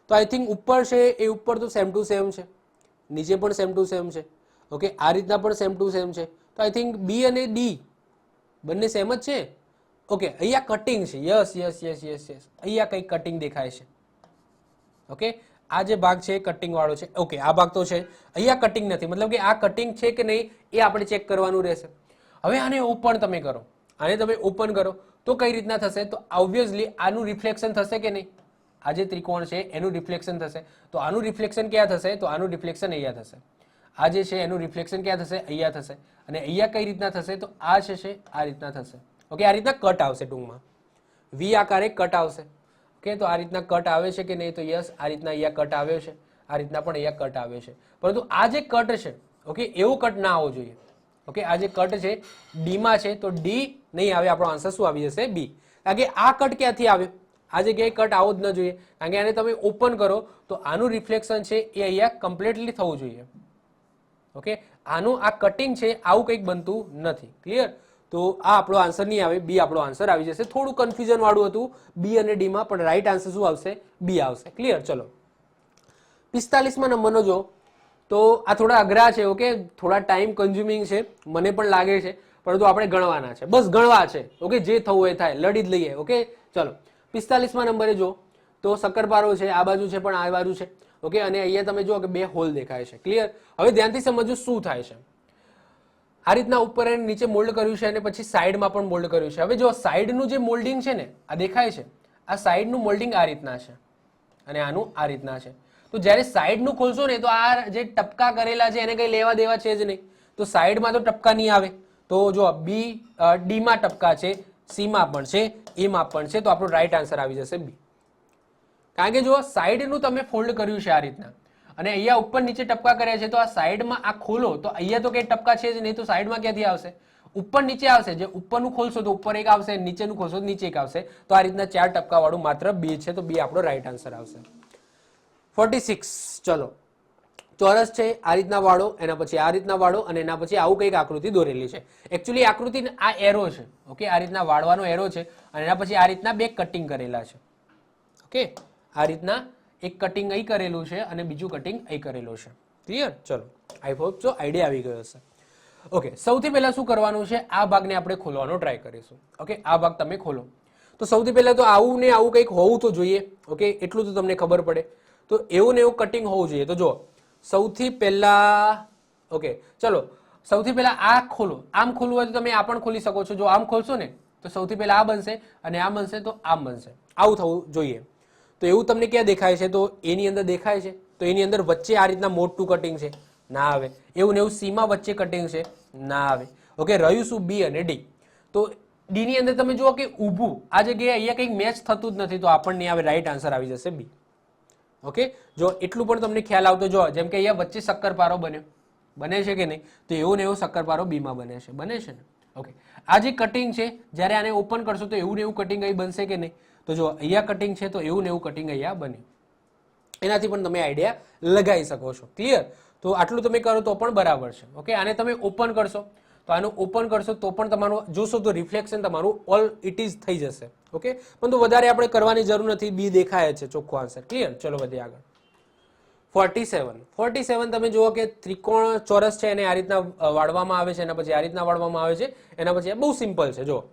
તો આઈ થિંક ઉપર છે એ ઉપર તો સેમ ટુ સેમ છે. નીચે પણ સેમ ટુ સેમ છે. ઓકે, આ રીતના પણ સેમ ટુ સેમ છે. તો આઈ થિંક બી અને ડી બંને સેમ જ છે. ઓકે, અહીંયા કટિંગ છે. Yes yes yes yes yes, અહીંયા કંઈક કટિંગ દેખાય છે. ઓકે, આ જે ભાગ છે એ કટિંગ વાળો છે. ઓકે, આ ભાગ તો છે, અહીંયા કટિંગ નથી, મતલબ કે આ કટિંગ છે કે નહીં એ આપણે ચેક કરવાનું રહેશે. હવે આને ઓપન તમે કરો, આને તમે ઓપન કરો તો કઈ રીતના થશે? તો ઓબ્વિયસલી આનું રિફ્લેક્શન થશે કે નહીં? આ જે ત્રિકોણ છે એનું રિફ્લેક્શન થશે. તો આનું રિફ્લેક્શન ક્યાં થશે? તો આનું રિફ્લેક્શન અહીંયા થશે. આ જે છે એનું રિફ્લેક્શન ક્યાં થશે? અહીંયા થશે. અને અહીંયા કઈ રીતના થશે? તો આ છે આ રીતના થશે. ઓકે, આ રીતના કટ આવશે, ટૂંકમાં વી આકારે કટ આવશે. ઓકે, તો આ રીતના કટ આવે છે કે નહીં? તો યસ, આ રીતના અહીંયા કટ આવ્યો છે, આ રીતના પણ અહીંયા કટ આવે છે. પરંતુ આ જે કટ છે, ઓકે, એવો કટ ના આવવો જોઈએ. ઓકે, આ જે કટ છે ડીમાં છે તો ડી નહીં આવે, આપણો આન્સર શું આવી જશે? બી. કારણ કે આ કટ ક્યાંથી આવ્યો? આ જગ્યાએ કટ આવો જ ન જોઈએ, કારણ કે આને તમે ઓપન કરો તો આનું રિફ્લેક્શન છે એ અહીંયા કમ્પ્લીટલી થવું જોઈએ. ઓકે, આનું આ કટિંગ છે આવું કંઈક બનતું નથી. ક્લિયર? તો આ આપણો આન્સર નહીં આવે, બી આપણો આન્સર આવી જશે. થોડું કન્ફ્યુઝન વાળું હતું બી અને ડી માં, પણ રાઈટ આન્સર શું આવશે? બી આવશે. ક્લિયર? ચલો 45માં નંબરનો જો, તો આ થોડા અઘરા છે. ઓકે, થોડા ટાઈમ કન્ઝ્યુમિંગ છે, મને પણ લાગે છે, પરંતુ આપણે ગણવાના છે, બસ ગણવા છે. ઓકે, જે થવું એ થાય, લડી જ લઈએ. ઓકે, ચલો 45માં નંબરે જો તો શક્કરપારો છે, આ બાજુ છે પણ આ બાજુ છે. ઓકે, અને અહીંયા તમે જુઓ કે બે હોલ દેખાય છે. ક્લિયર? હવે ધ્યાનથી સમજવું શું થાય છે. આ રીતના ઉપર અને નીચે મોલ્ડ કર્યું છે અને પછી સાઈડમાં પણ મોલ્ડ કર્યું છે. હવે જો સાઈડનું જે મોલ્ડિંગ છે ને, આ દેખાય છે, આ સાઈડનું મોલ્ડિંગ આ રીતના છે અને આનું આ રીતના છે. તો જ્યારે સાઈડનું ખોલશો ને તો આ જે ટપકા કરેલા છે એને કંઈ લેવા દેવા છે જ નહીં. તો સાઈડમાં તો ટપકા નહીં આવે. તો જો બી ડીમાં ટપકા છે, સીમાં પણ છે, એમાં પણ છે. તો આપણો રાઈટ આન્સર આવી જશે બી. કારણ કે જો સાઈડનું તમે ફોલ્ડ કર્યું છે આ રીતના અને અહીંયા ઉપર નીચે ટપકા કર્યા છે, તો આ સાઈડમાં આ ખોલો તો અહીંયા તો કઈ ટપકા છે જ નહીં, તો સાઈડમાં ક્યાંથી આવશે? ઉપર નીચે આવશે. જે ઉપરનું ખોલશો તો ઉપર એક આવશે, નીચેનું ખોલશો તો નીચે એક આવશે. તો આ રીતના 4 ટપકા વાળું માત્ર બી છે. તો બી આપણો રાઈટ આન્સર આવશે. 46, ચલો ચોરસ છે, આ રીતના વાળો, એના પછી આ રીતના વાળો અને એના પછી આવું કંઈક આકૃતિ દોરેલી છે. એકચ્યુઅલી આકૃતિ આ એરો છે. ઓકે, આ રીતના વાળવાનો એરો છે અને એના પછી આ રીતના બે કટિંગ કરેલા છે. ઓકે, આ રીતના એક કટિંગ અહીં કરેલું છે અને બીજું કટિંગ અહીં કરેલું છે. ક્લિયર? ચલો, આઈ હોપ જો આઈડિયા આવી ગયો હશે. ઓકે, સૌથી પહેલા શું કરવાનું છે? આ ભાગને આપણે ખોલવાનો ટ્રાય કરીશું. ઓકે, આ ભાગ તમે ખોલો. તો સૌથી પહેલા તો આવું ને આવું કંઈક હોવું તો જોઈએ. ઓકે, એટલું તો તમને ખબર પડે. તો એવું ને એવું કટિંગ હોવું જોઈએ. તો જો સૌથી પહેલા, ઓકે ચલો, સૌથી પહેલા આ ખોલો. આમ ખોલવું હોય તો તમે આ પણ ખોલી શકો છો. જો આમ ખોલશો ને તો સૌથી પહેલા આ બનશે અને આ બનશે તો આમ બનશે. આવું થવું જોઈએ. તો એવું તમને ક્યાં દેખાય છે? તો એની અંદર દેખાય છે. તો એની અંદર વચ્ચે આ રીતના મોટું કટિંગ છે, ના આવે. એવું ને એવું સીમાં વચ્ચે કટિંગ છે, ના આવે. ઓકે, રહ્યું શું? બી અને ડી. તો ડી ની અંદર તમે જુઓ કે ઊભું આ જગ્યાએ અહીંયા કંઈક મેચ થતું જ નથી, તો આપણને આવે રાઈટ આન્સર આવી જશે બી. ઓકે, જો એટલું પણ તમને ખ્યાલ આવતો જો, જેમ કે અહીંયા વચ્ચે શક્કરપારો બન્યો, બને છે કે નહીં? તો એવું ને એવું શક્કરપારો બીમાં બને છે, બને છે ને? ઓકે, આ જે કટિંગ છે જ્યારે આને ઓપન કરશો તો એવું ને એવું કટિંગ અહીં બનશે કે નહીં? તો જો અહીંયા કટિંગ છે તો એવું ને એવું કટિંગ અહીંયા બન્યું. એનાથી પણ તમે આઈડિયા લગાવી શકો છો. ક્લિયર? તો આટલું તમે કરો તો પણ બરાબર છે. ઓકે, આને તમે ઓપન કરશો તો આનું ઓપન કરશો તો પણ તમારું જોશો તો રિફ્લેક્શન તમારું ઓલ ઇટ ઇઝ થઈ જશે. ઓકે, પરંતુ વધારે આપણે કરવાની જરૂર નથી, બી દેખાય છે ચોખ્ખો આન્સર. ક્લિયર? ચલો વધીએ આગળ. 47 તમે જુઓ કે ત્રિકોણ ચોરસ છે એને આ રીતના વાળવામાં આવે છે, એના પછી આ રીતના વાળવામાં આવે છે, એના પછી બહુ સિમ્પલ છે. જો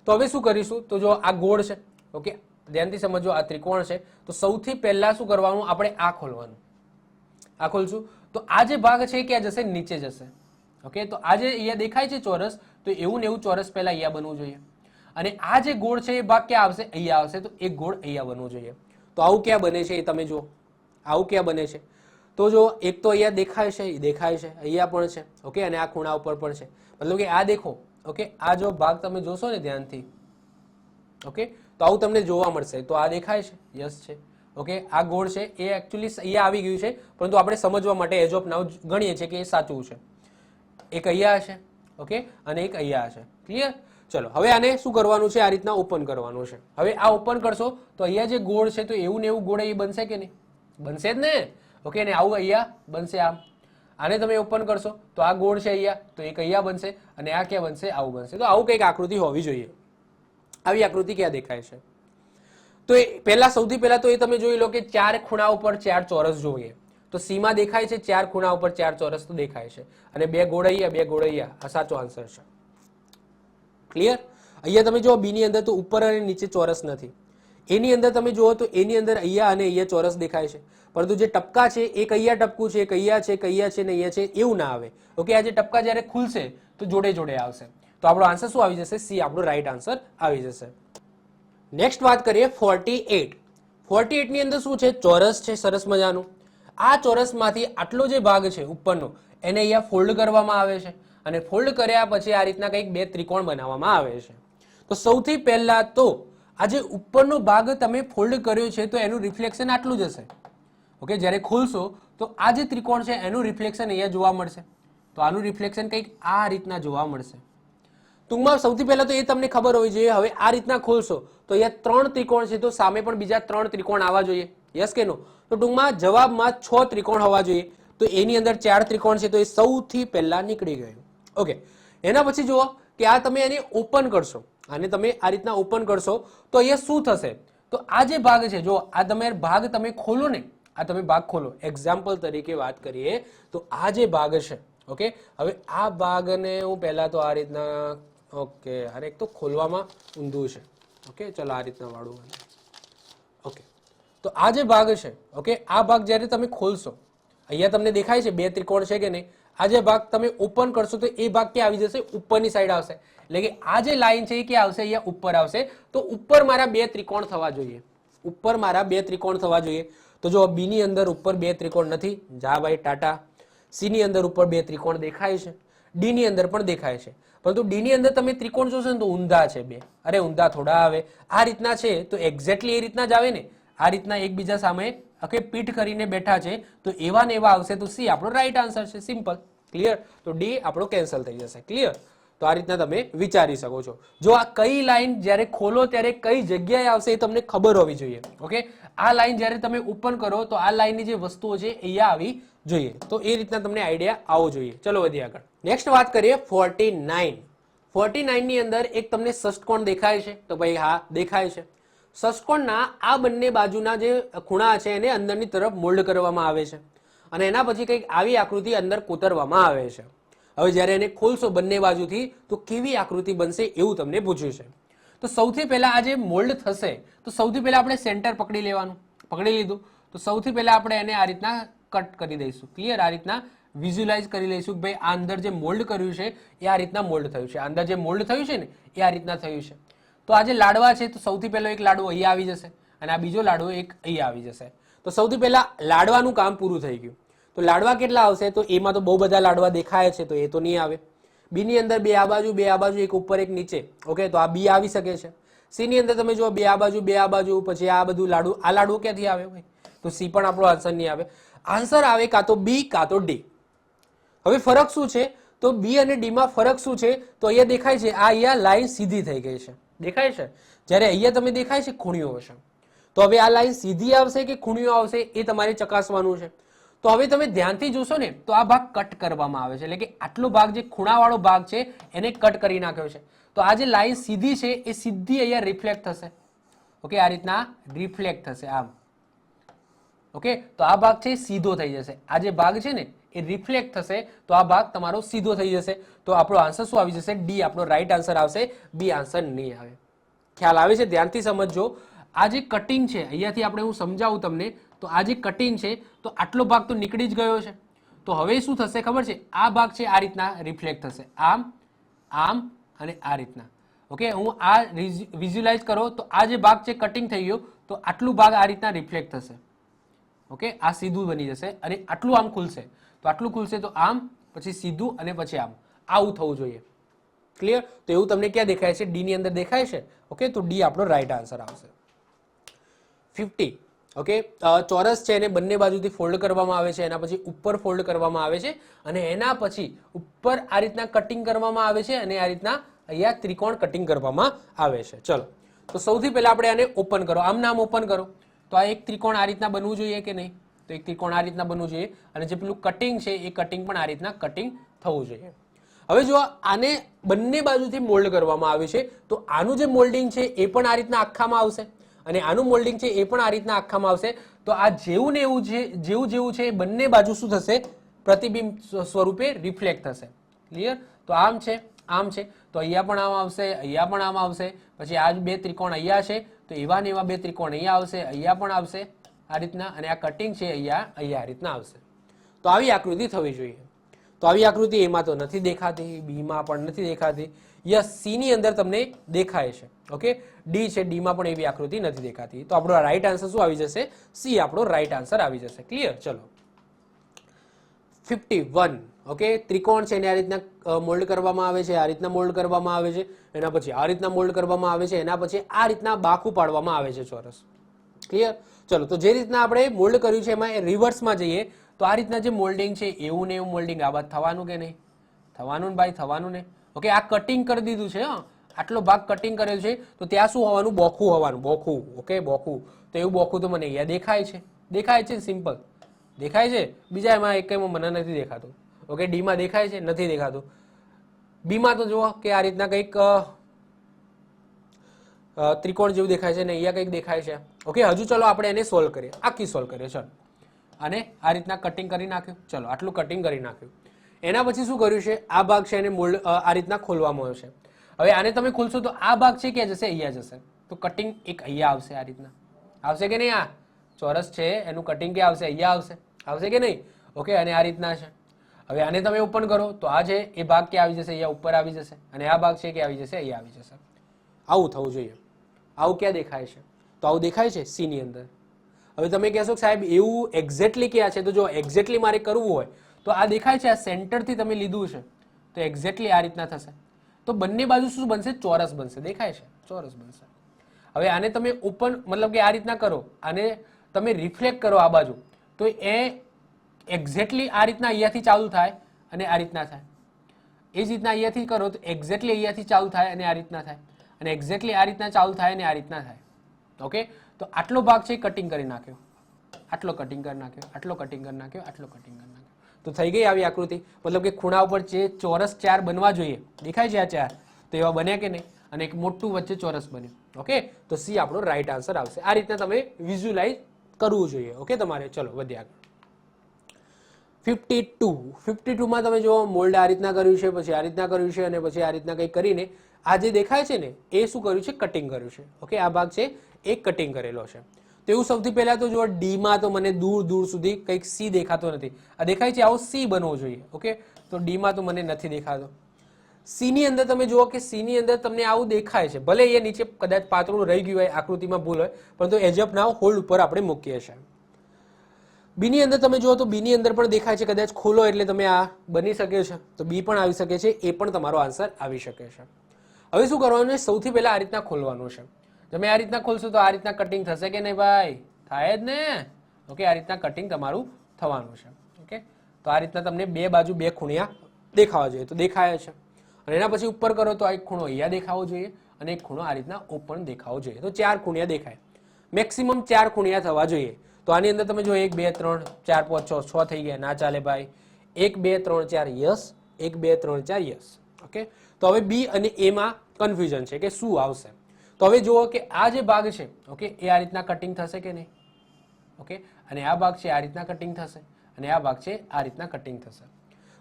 તો હવે શું કરીશું? તો જો આ ગોળ છે. ઓકે, ધ્યાનથી સમજો, આ ત્રિકોણ છે. તો સૌથી પહેલા શું કરવાનું? આપણે આ ખોલવાનું. આ ખોલશું તો આ જે ભાગ છે ક્યાં જશે? નીચે જશે. ઓકે, તો આ જે અહીંયા દેખાય છે ચોરસ, તો એવું ને એવું ચોરસ પહેલા અહીંયા બનવું જોઈએ. અને આ જે ગોળ છે એ ભાગ ક્યાં આવશે? અહીંયા આવશે. તો એક ગોળ અહીંયા બનવું જોઈએ. તો આવું ક્યાં બને છે એ તમે જુઓ. આવું ક્યાં બને છે? તો જો એક તો અહીંયા દેખાય છે, એ દેખાય છે, અહીંયા પણ છે. ઓકે, અને આ ખૂણા ઉપર પણ છે. મતલબ કે આ દેખો. ઓકે, આ જો ભાગ તમે જોશો ને ધ્યાનથી, ઓકે, તો આવું તમને જોવા મળશે. તો આ દેખાય છે, યસ છે. ઓકે, આ ગોળ છે એ એકચ્યુઅલી અહીંયા આવી ગયું છે, પરંતુ આપણે સમજવા માટે એજ ઓફ નાઉ ગણીએ છીએ કે એ સાચું છે. એક અહીંયા છે, ઓકે, અને એક અહીંયા છે. ક્લિયર? ચલો હવે આને શું કરવાનું છે? આ રીતના ઓપન કરવાનું છે. હવે આ ઓપન કરશો તો અહીંયા જે ગોળ છે તો એવું ને એવું ગોળ એ બનશે કે નહીં? બનશે જ ને. ઓકે, અને આવું અહીંયા બનશે. આને તમે ઓપન કરશો તો આ ગોળ છે અહીંયા, તો એક અહીંયા બનશે અને આ ક્યાં બનશે? આવું બનશે. તો આવું કંઈક આકૃતિ હોવી જોઈએ. આવી આકૃતિ ક્યાં દેખાય છે? તો એ પહેલા સૌથી પહેલા તો એ તમે જોઈ લો કે 4 ખૂણા ઉપર 4 ચોરસ જોઈએ. તો સી માં દેખાય છે 4 ખૂણા ઉપર 4 ચોરસ તો દેખાય છે, અને 2 ગોળ અહીંયા આ સાચો આન્સર છે. ક્લિયર? અહીંયા તમે જુઓ બી ની અંદર તો ઉપર અને નીચે ચોરસ નથી. એની અંદર તમે જુઓ તો એની અંદર અહીંયા અને અહીંયા ચોરસ દેખાય છે, પરંતુ જે ટપકા છે એક અહીંયા ટપકું છે, એક અહીંયા છે, એક અહીંયા છે ને અહીંયા છે, એવું ના આવે. ઓકે, આ જે ટપકા જ્યારે ખુલશે તો જોડે જોડે આવશે. તો આપણો આન્સર શું આવી જશે? સી આપણો રાઈટ આન્સર આવી જશે. નેક્સ્ટ વાત કરીએ 48. 48 ની અંદર શું છે? ચોરસ છે સરસ મજાનું. આ ચોરસમાંથી આટલો જે ભાગ છે ઉપરનો એને અહીંયા ફોલ્ડ કરવામાં આવે છે, અને ફોલ્ડ કર્યા પછી આ રીતના કંઈક 2 ત્રિકોણ બનાવવામાં આવે છે. તો સૌથી પહેલા તો આ જે ઉપરનો ભાગ તમે ફોલ્ડ કર્યો છે તો એનું રિફ્લેક્શન આટલું જ હશે. ઓકે, જ્યારે ખોલશો તો આ જે ત્રિકોણ છે એનું રિફ્લેક્શન અહીંયા જોવા મળશે. તો આનું રિફ્લેક્શન કંઈક આ રીતના જોવા મળશે. ટૂંકમાં સૌથી પહેલા તો એ તમને ખબર હોવી જોઈએ. હવે આ રીતના ખોલશો તો અહીંયા 3 ત્રિકોણ છે, તો સામે પણ બીજા 3 ત્રિકોણ આવવા જોઈએ. યસ કે નો? તો ટૂંકમાં જવાબમાં 6 ત્રિકોણ હોવા જોઈએ. તો એની અંદર 4 ત્રિકોણ છે, તો એ સૌથી પહેલા નીકળી ગયું. ઓકે, એના પછી જુઓ કે આ તમે એને ઓપન કરશો, અને તમે આ રીતના ઓપન કરશો તો અહીંયા શું થશે? તો આ જે ભાગ છે, જો આ તમે ભાગ તમે ખોલો ને, આ તમે ભાગ ખોલો, એક્ઝામ્પલ તરીકે વાત કરીએ તો આ જે ભાગ છે, ઓકે, હવે આ ભાગને હું પહેલા તો આ રીતના, ઓકે, અરે એક તો ખોલવામાં ઊંધું છે. ઓકે, ચલો આ રીતના વાળું. ઓકે, તો આ જે ભાગ છે, ઓકે, આ ભાગ જ્યારે તમે ખોલશો, અહીંયા તમને દેખાય છે 2 ત્રિકોણ છે કે નહીં? આ જે ભાગ તમે ઓપન કરશો તો એ ભાગ ક્યાં આવી જશે? ઉપરની સાઈડ આવશે. એટલે કે આ જે લાઈન છે એ ક્યાં આવશે? અહીંયા ઉપર આવશે. તો ઉપર મારા 2 ત્રિકોણ થવા જોઈએ. ઉપર મારા 2 ત્રિકોણ થવા જોઈએ. તો જો બી ની અંદર ઉપર 2 ત્રિકોણ નથી, જા ભાઈ ટાટા. સી ની અંદર ઉપર 2 ત્રિકોણ દેખાય છે, ડી ની અંદર પણ દેખાય છે, પરંતુ ડી ની અંદર તમે ત્રિકોણ જોશો ને તો ઊંધા છે 2. અરે ઊંધા થોડા આવે, આ રીતના છે તો એક્ઝેક્ટલી એ રીતના જ આવે ને. આ રીતના એકબીજા સામે ઓકે પીઠ કરીને બેઠા છે તો એવા ને એવા આવશે. તો સી આપણો રાઈટ આન્સર છે. સિમ્પલ. ક્લિયર? તો ડી આપણો કેન્સલ થઈ જશે. ક્લિયર? તો આ રીતના તમે વિચારી શકો છો. જો આ કઈ લાઈન જ્યારે ખોલો ત્યારે કઈ જગ્યાએ આવશે એ તમને ખબર હોવી જોઈએ. ઓકે, આ લાઈન જ્યારે તમે ઓપન કરો તો આ લાઈનની જે વસ્તુઓ છે અહીંયા આવી જોઈએ. તો એ રીતના તમને આઈડિયા આવવો જોઈએ. ચલો વધીએ આગળ. નેક્સ્ટ વાત કરીએ 49. 49 ની અંદર એક તમને ષષ્ટકોણ દેખાય છે? તો ભાઈ હા, દેખાય છે. ષષ્ટકોણના આ બંને બાજુના જે ખૂણા છે એને અંદરની તરફ મોલ્ડ કરવામાં આવે છે, અને એના પછી કંઈક આવી આકૃતિ અંદર કોતરવામાં આવે છે. હવે જ્યારે એને ખોલશો બંને બાજુથી તો કેવી આકૃતિ બનશે એવું તમને પૂછ્યું છે. તો સૌથી પહેલા આ જે મોલ્ડ થશે તો સૌથી પહેલા આપણે સેન્ટર પકડી લેવાનું. પકડી લીધું તો સૌથી પહેલા આપણે એને આ રીતના કટ કરી દઈશું. ક્લિયર? આ રીતના વિઝ્યુલાઇઝ કરી લઈશું કે ભાઈ આ અંદર જે મોલ્ડ કર્યું છે એ આ રીતના મોલ્ડ થયું છે. અંદર જે મોલ્ડ થયું છે ને એ આ રીતના થયું છે. તો આ જે લાડવા છે તો સૌથી પહેલો એક લાડવો અહીંયા આવી જશે, અને આ બીજો લાડવો એક અહીંયા આવી જશે. તો સૌથી પહેલા લાડવાનું કામ પૂરું થઈ ગયું. તો લાડવા કેટલા આવશે? તો એમાં તો બહુ બધા લાડવા દેખાય છે, તો એ તો નહીં આવે. બી ની અંદર 2 આ બાજુ, 2 આ બાજુ, એક ઉપર એક નીચે. ઓકે, તો આ બી આવી શકે છે. સી ની અંદર તમે જો 2 આ બાજુ, 2 આ બાજુ, પછી આ બધું લાડુ. આ લાડુ ક્યાંથી આવે ભાઈ? તો સી પણ આપણો આન્સર નહીં આવે. આન્સર આવે કાં તો બી કાં તો ડી. હવે ફરક શું છે? તો બી અને ડી માં ફરક શું છે? તો અહીંયા દેખાય છે, આ અહીંયા લાઈન સીધી થઈ ગઈ છે. દેખાય છે? જ્યારે અહીંયા તમે દેખાય છે ખૂણીઓ હશે. તો હવે આ લાઈન સીધી આવશે કે ખૂણીઓ આવશે એ તમારે ચકાસવાનું છે. તો હવે તમે ધ્યાનથી જોશો ને તો આ ભાગ કટ કરવામાં આવે છે. એટલે કે આટલો ભાગ જે ખૂણાવાળો ભાગ છે એને કટ કરી નાખ્યો છે. તો આ જે લાઈન સીધી છે એ સીધી અહીંયા રિફ્લેક્ટ થશે. ઓકે, આ રીતના રિફ્લેક્ટ થશે આમ. ઓકે, તો આ ભાગ છે સીધો થઈ જશે. આ જે ભાગ છે ને એ રિફ્લેક્ટ થશે તો આ ભાગ તમારો સીધો થઈ જશે. તો આપણો આન્સર શું આવી જશે? ડી આપણો રાઈટ આન્સર આવશે. બી આન્સર નહીં આવે. ખ્યાલ આવે છે? ધ્યાનથી સમજજો. આ જે કટિંગ છે અહીંયાથી આપણે હું સમજાવું તમને. તો આ જે કટિંગ છે તો આટલો ભાગ તો નીકળી જ ગયો છે. તો હવે શું થશે ખબર છે? આ ભાગ છે આ રીતના રિફ્લેક્ટ થશે, આમ, આમ અને આ રીતના. ઓકે, હું આ વિઝ્યુલાઇઝ કરો તો આ જે ભાગ છે કટિંગ થઈ ગયો તો આટલું ભાગ આ રીતના રિફ્લેક્ટ થશે. ઓકે, આ સીધું બની જશે અને આટલું આમ ખુલશે. તો આટલું ખુલશે તો આમ, પછી સીધું અને પછી આમ. આવું થવું જોઈએ. ક્લિયર? તો એવું તમને ક્યાં દેખાય છે? ડી ની અંદર દેખાય છે. ઓકે, તો ડી આપણો રાઈટ આન્સર આવશે. 50. ઓકે, ચોરસ છે એને બંને બાજુથી ફોલ્ડ કરવામાં આવે છે, એના પછી ઉપર ફોલ્ડ કરવામાં આવે છે, અને એના પછી ઉપર આ રીતના કટિંગ કરવામાં આવે છે, અને આ રીતના અહીંયા ત્રિકોણ કટિંગ કરવામાં આવે છે. ચલો, તો સૌથી પહેલા આપણે આને ઓપન કરો. આમ નામ ઓપન કરો તો આ એક ત્રિકોણ આ રીતના બનવું જોઈએ કે નહીં? તો એક ત્રિકોણ આ રીતના બનવું જોઈએ, અને જે પેલું કટિંગ છે એ કટિંગ પણ આ રીતના કટિંગ થવું જોઈએ. હવે જો આને બંને બાજુથી મોલ્ડ કરવામાં આવ્યું છે તો આનું જે મોલ્ડિંગ છે એ પણ આ રીતના આખામાં આવશે, અને આનું મોલ્ડિંગ છે એ પણ આ રીતના આખામાં આવશે. તો આ જેવું ને એવું છે, જેવું જેવું છે એ બંને બાજુ શું થશે, પ્રતિબિંબ સ્વરૂપે રિફ્લેક્ટ થશે. ક્લિયર? તો આમ છે, આમ છે, તો અહીંયા પણ આમ આવશે, અહીંયા પણ આમ આવશે, પછી આ બે ત્રિકોણ અહીંયા છે તો એવા ને એવા બે ત્રિકોણ અહીંયા આવશે, અહીંયા પણ આવશે આ રીતના, અને આ કટિંગ છે અહીંયા અહીંયા આ રીતના આવશે. તો આવી આકૃતિ થવી જોઈએ. તો આવી આકૃતિ એમાં તો નથી દેખાતી, બીમાં પણ નથી દેખાતી, યસ સી ની અંદર તમને દેખાય છે. ઓકે, ડી છે, ડી માં પણ એવી આકૃતિ નથી દેખાતી. તો આપણો રાઈટ આન્સર શું આવી જશે, સી આપણો રાઈટ આન્સર આવી જશે. ક્લિયર? ચલો 51. ઓકે, ત્રિકોણ છે ને આ રીતના મોલ્ડ કરવામાં આવે છે, આ રીતના મોલ્ડ કરવામાં આવે છે, એના પછી આ રીતના મોલ્ડ કરવામાં આવે છે, એના પછી આ રીતના બાકુ પાડવામાં આવે છે ચોરસ. ક્લિયર? ચલો, તો જે રીતના આપણે મોલ્ડ કર્યું છે એમાં રિવર્સમાં જઈએ તો આ રીતના જે મોલ્ડિંગ છે એવું ને એવું મોલ્ડિંગ આ બાદ થવાનું કે નહીં? થવાનું ને ભાઈ, થવાનું ને. ઓકે, આ કટિંગ કરી દીધું છે, હા, આટલો ભાગ કટિંગ કરેલો છે તો ત્યાં શું હોવાનું, બોખું હોવાનું, બોખું. ઓકે, બોખું. તો એવું બોખું તો મને અહીંયા દેખાય છે, દેખાય છે, સિમ્પલ દેખાય છે. બીજા એમાં એકમાં મને નથી દેખાતું. ઓકે, ડી માં દેખાય છે, નથી દેખાતું. બી માં તો જુઓ કે આ રીતના કંઈક ત્રિકોણ જેવું દેખાય છે ને અહીંયા કંઈક દેખાય છે. ઓકે, હજુ ચલો આપણે એને સોલ્વ કરીએ, આખી સોલ્વ કરીએ. ચલો, અને આ રીતના કટિંગ કરી નાખ્યું. ચલો, આટલું કટિંગ કરી નાખ્યું. એના પછી શું કર્યું છે, આ ભાગ છે એને મોલ્ડ આ રીતના ખોલવામાં આવશે. હવે આને તમે ખોલશો તો આ ભાગ છે ક્યાં જશે, અહીંયા જશે. તો કટિંગ એક અહીંયા આવશે, આ રીતના આવશે કે નહીં? આ ચોરસ છે એનું કટિંગ ક્યાં આવશે, અહીંયા આવશે, આવશે કે નહીં? ઓકે, અને આ રીતના છે. હવે આને તમે ઓપન કરો તો આ છે એ ભાગ ક્યાં આવી જશે, અહીંયા ઉપર આવી જશે, અને આ ભાગ છે કે આવી જશે, અહીંયા આવી જશે. આવું થવું જોઈએ. આવું ક્યાં દેખાય છે? તો આવું દેખાય છે સી ની અંદર. હવે તમે કહેશો કે સાહેબ એવું એક્ઝેક્ટલી ક્યાં છે? તો જો એક્ઝેક્ટલી મારે કરવું હોય તો આ દેખાય છે, આ સેન્ટરથી તમે લીધું છે તો એક્ઝેક્ટલી આ રીતના થશે. તો બંને બાજુ શું બનશે, ચોરસ બનશે. દેખાય છે, ચોરસ બનશે. હવે આને તમે ઓપન મતલબ કે આ રીતના કરો, આને તમે રિફ્લેક્ટ કરો આ બાજુ, તો એ એક્ઝેક્ટલી આ રીતના અહીંયાથી ચાલુ થાય અને આ રીતના થાય. એ જ રીતના અહીંયાથી કરો તો એક્ઝેક્ટલી અહીંયાથી ચાલુ થાય અને આ રીતના થાય, અને એક્ઝેક્ટલી આ રીતના ચાલુ થાય અને આ રીતના થાય. ઓકે, તો આટલો ભાગ છે કટિંગ કરી નાખ્યો, આટલો કટિંગ કરી નાખ્યો, આટલો કટિંગ કરી નાખ્યો, આટલો કટિંગ કરી નાખ્યો. તો થઈ ગઈ આવી આકૃતિ. મતલબ કે ખૂણા ઉપર જે ચોરસ ચાર બનવા જોઈએ, દેખાય છે આ ચાર, તો એવા બન્યા કે નહીં? અને એક મોટું વચ્ચે ચોરસ બન્યું. ઓકે, તો સી આપણો રાઈટ આન્સર આવશે. આ રીતના તમે વિઝ્યુલાઇઝ કરવું જોઈએ. ઓકે, તમારે ચલો વધ્યા આગળ. 52 માં તમે જો મોલ્ડ આ રીતના કર્યું છે, પછી આ રીતના કર્યું છે, અને પછી આ રીતના કંઈક કરીને આ જે દેખાય છે ને એ શું કર્યું છે, કટિંગ કર્યું છે. ઓકે, આ ભાગ છે એ કટિંગ કરેલો છે. તો એવું સૌથી પહેલા તો જો ડી માં તો મને દૂર દૂર સુધી કંઈક સી દેખાતો નથી. આ દેખાય છે આવો સી બનવો જોઈએ. ઓકે, તો ડી માં તો મને નથી દેખાતો. સી ની અંદર તમે જુઓ કે સી ની અંદર તમને આવું દેખાય છે, ભલે એ નીચે કદાચ પાતળું રહી ગયું હોય, આકૃતિમાં ભૂલ હોય, પરંતુ એજ ઓફ નાઉ હોલ્ડ ઉપર આપણે મૂકીએ છીએ. બી ની અંદર તમે જુઓ તો બી ની અંદર પણ દેખાય છે, કદાચ ખોલો એટલે તમે આ બની શકે છે, તો બી પણ આવી શકે છે, એ પણ તમારો આન્સર આવી શકે છે. હવે શું કરવાનું છે, સૌથી પહેલા આ રીતના ખોલવાનું છે. તમે આ રીતના ખોલશો તો આ રીતના કટિંગ થશે કે નહીં ભાઈ? થાય જ ને. ઓકે, આ રીતના કટિંગ તમારું થવાનું છે. ઓકે, તો આ રીતના તમને બે બાજુ બે ખૂણિયા દેખાવા જોઈએ, તો દેખાય છે. અને એના પછી ઉપર કરો તો આ એક ખૂણો અહીંયા દેખાવો જોઈએ અને એક ખૂણો આ રીતના ઓપન દેખાવો જોઈએ. તો ચાર ખૂણિયા દેખાય, મેક્સિમમ ચાર ખૂણિયા થવા જોઈએ. તો આની અંદર તમે જો 1 2 3 4 5 6 થઈ ગયા, ના ચાલે ભાઈ. 1 2 3 4 યસ, 1 2 3 4 યસ. ઓકે, તો હવે બી અને એ માં કન્ફ્યુઝન છે કે શું આવશે. તો હવે જુઓ કે આ જે ભાગ છે, ઓકે, એ આ રીતના કટિંગ થશે કે નહીં? ઓકે, અને આ ભાગ છે આ રીતના કટિંગ થશે, અને આ ભાગ છે આ રીતના કટિંગ થશે.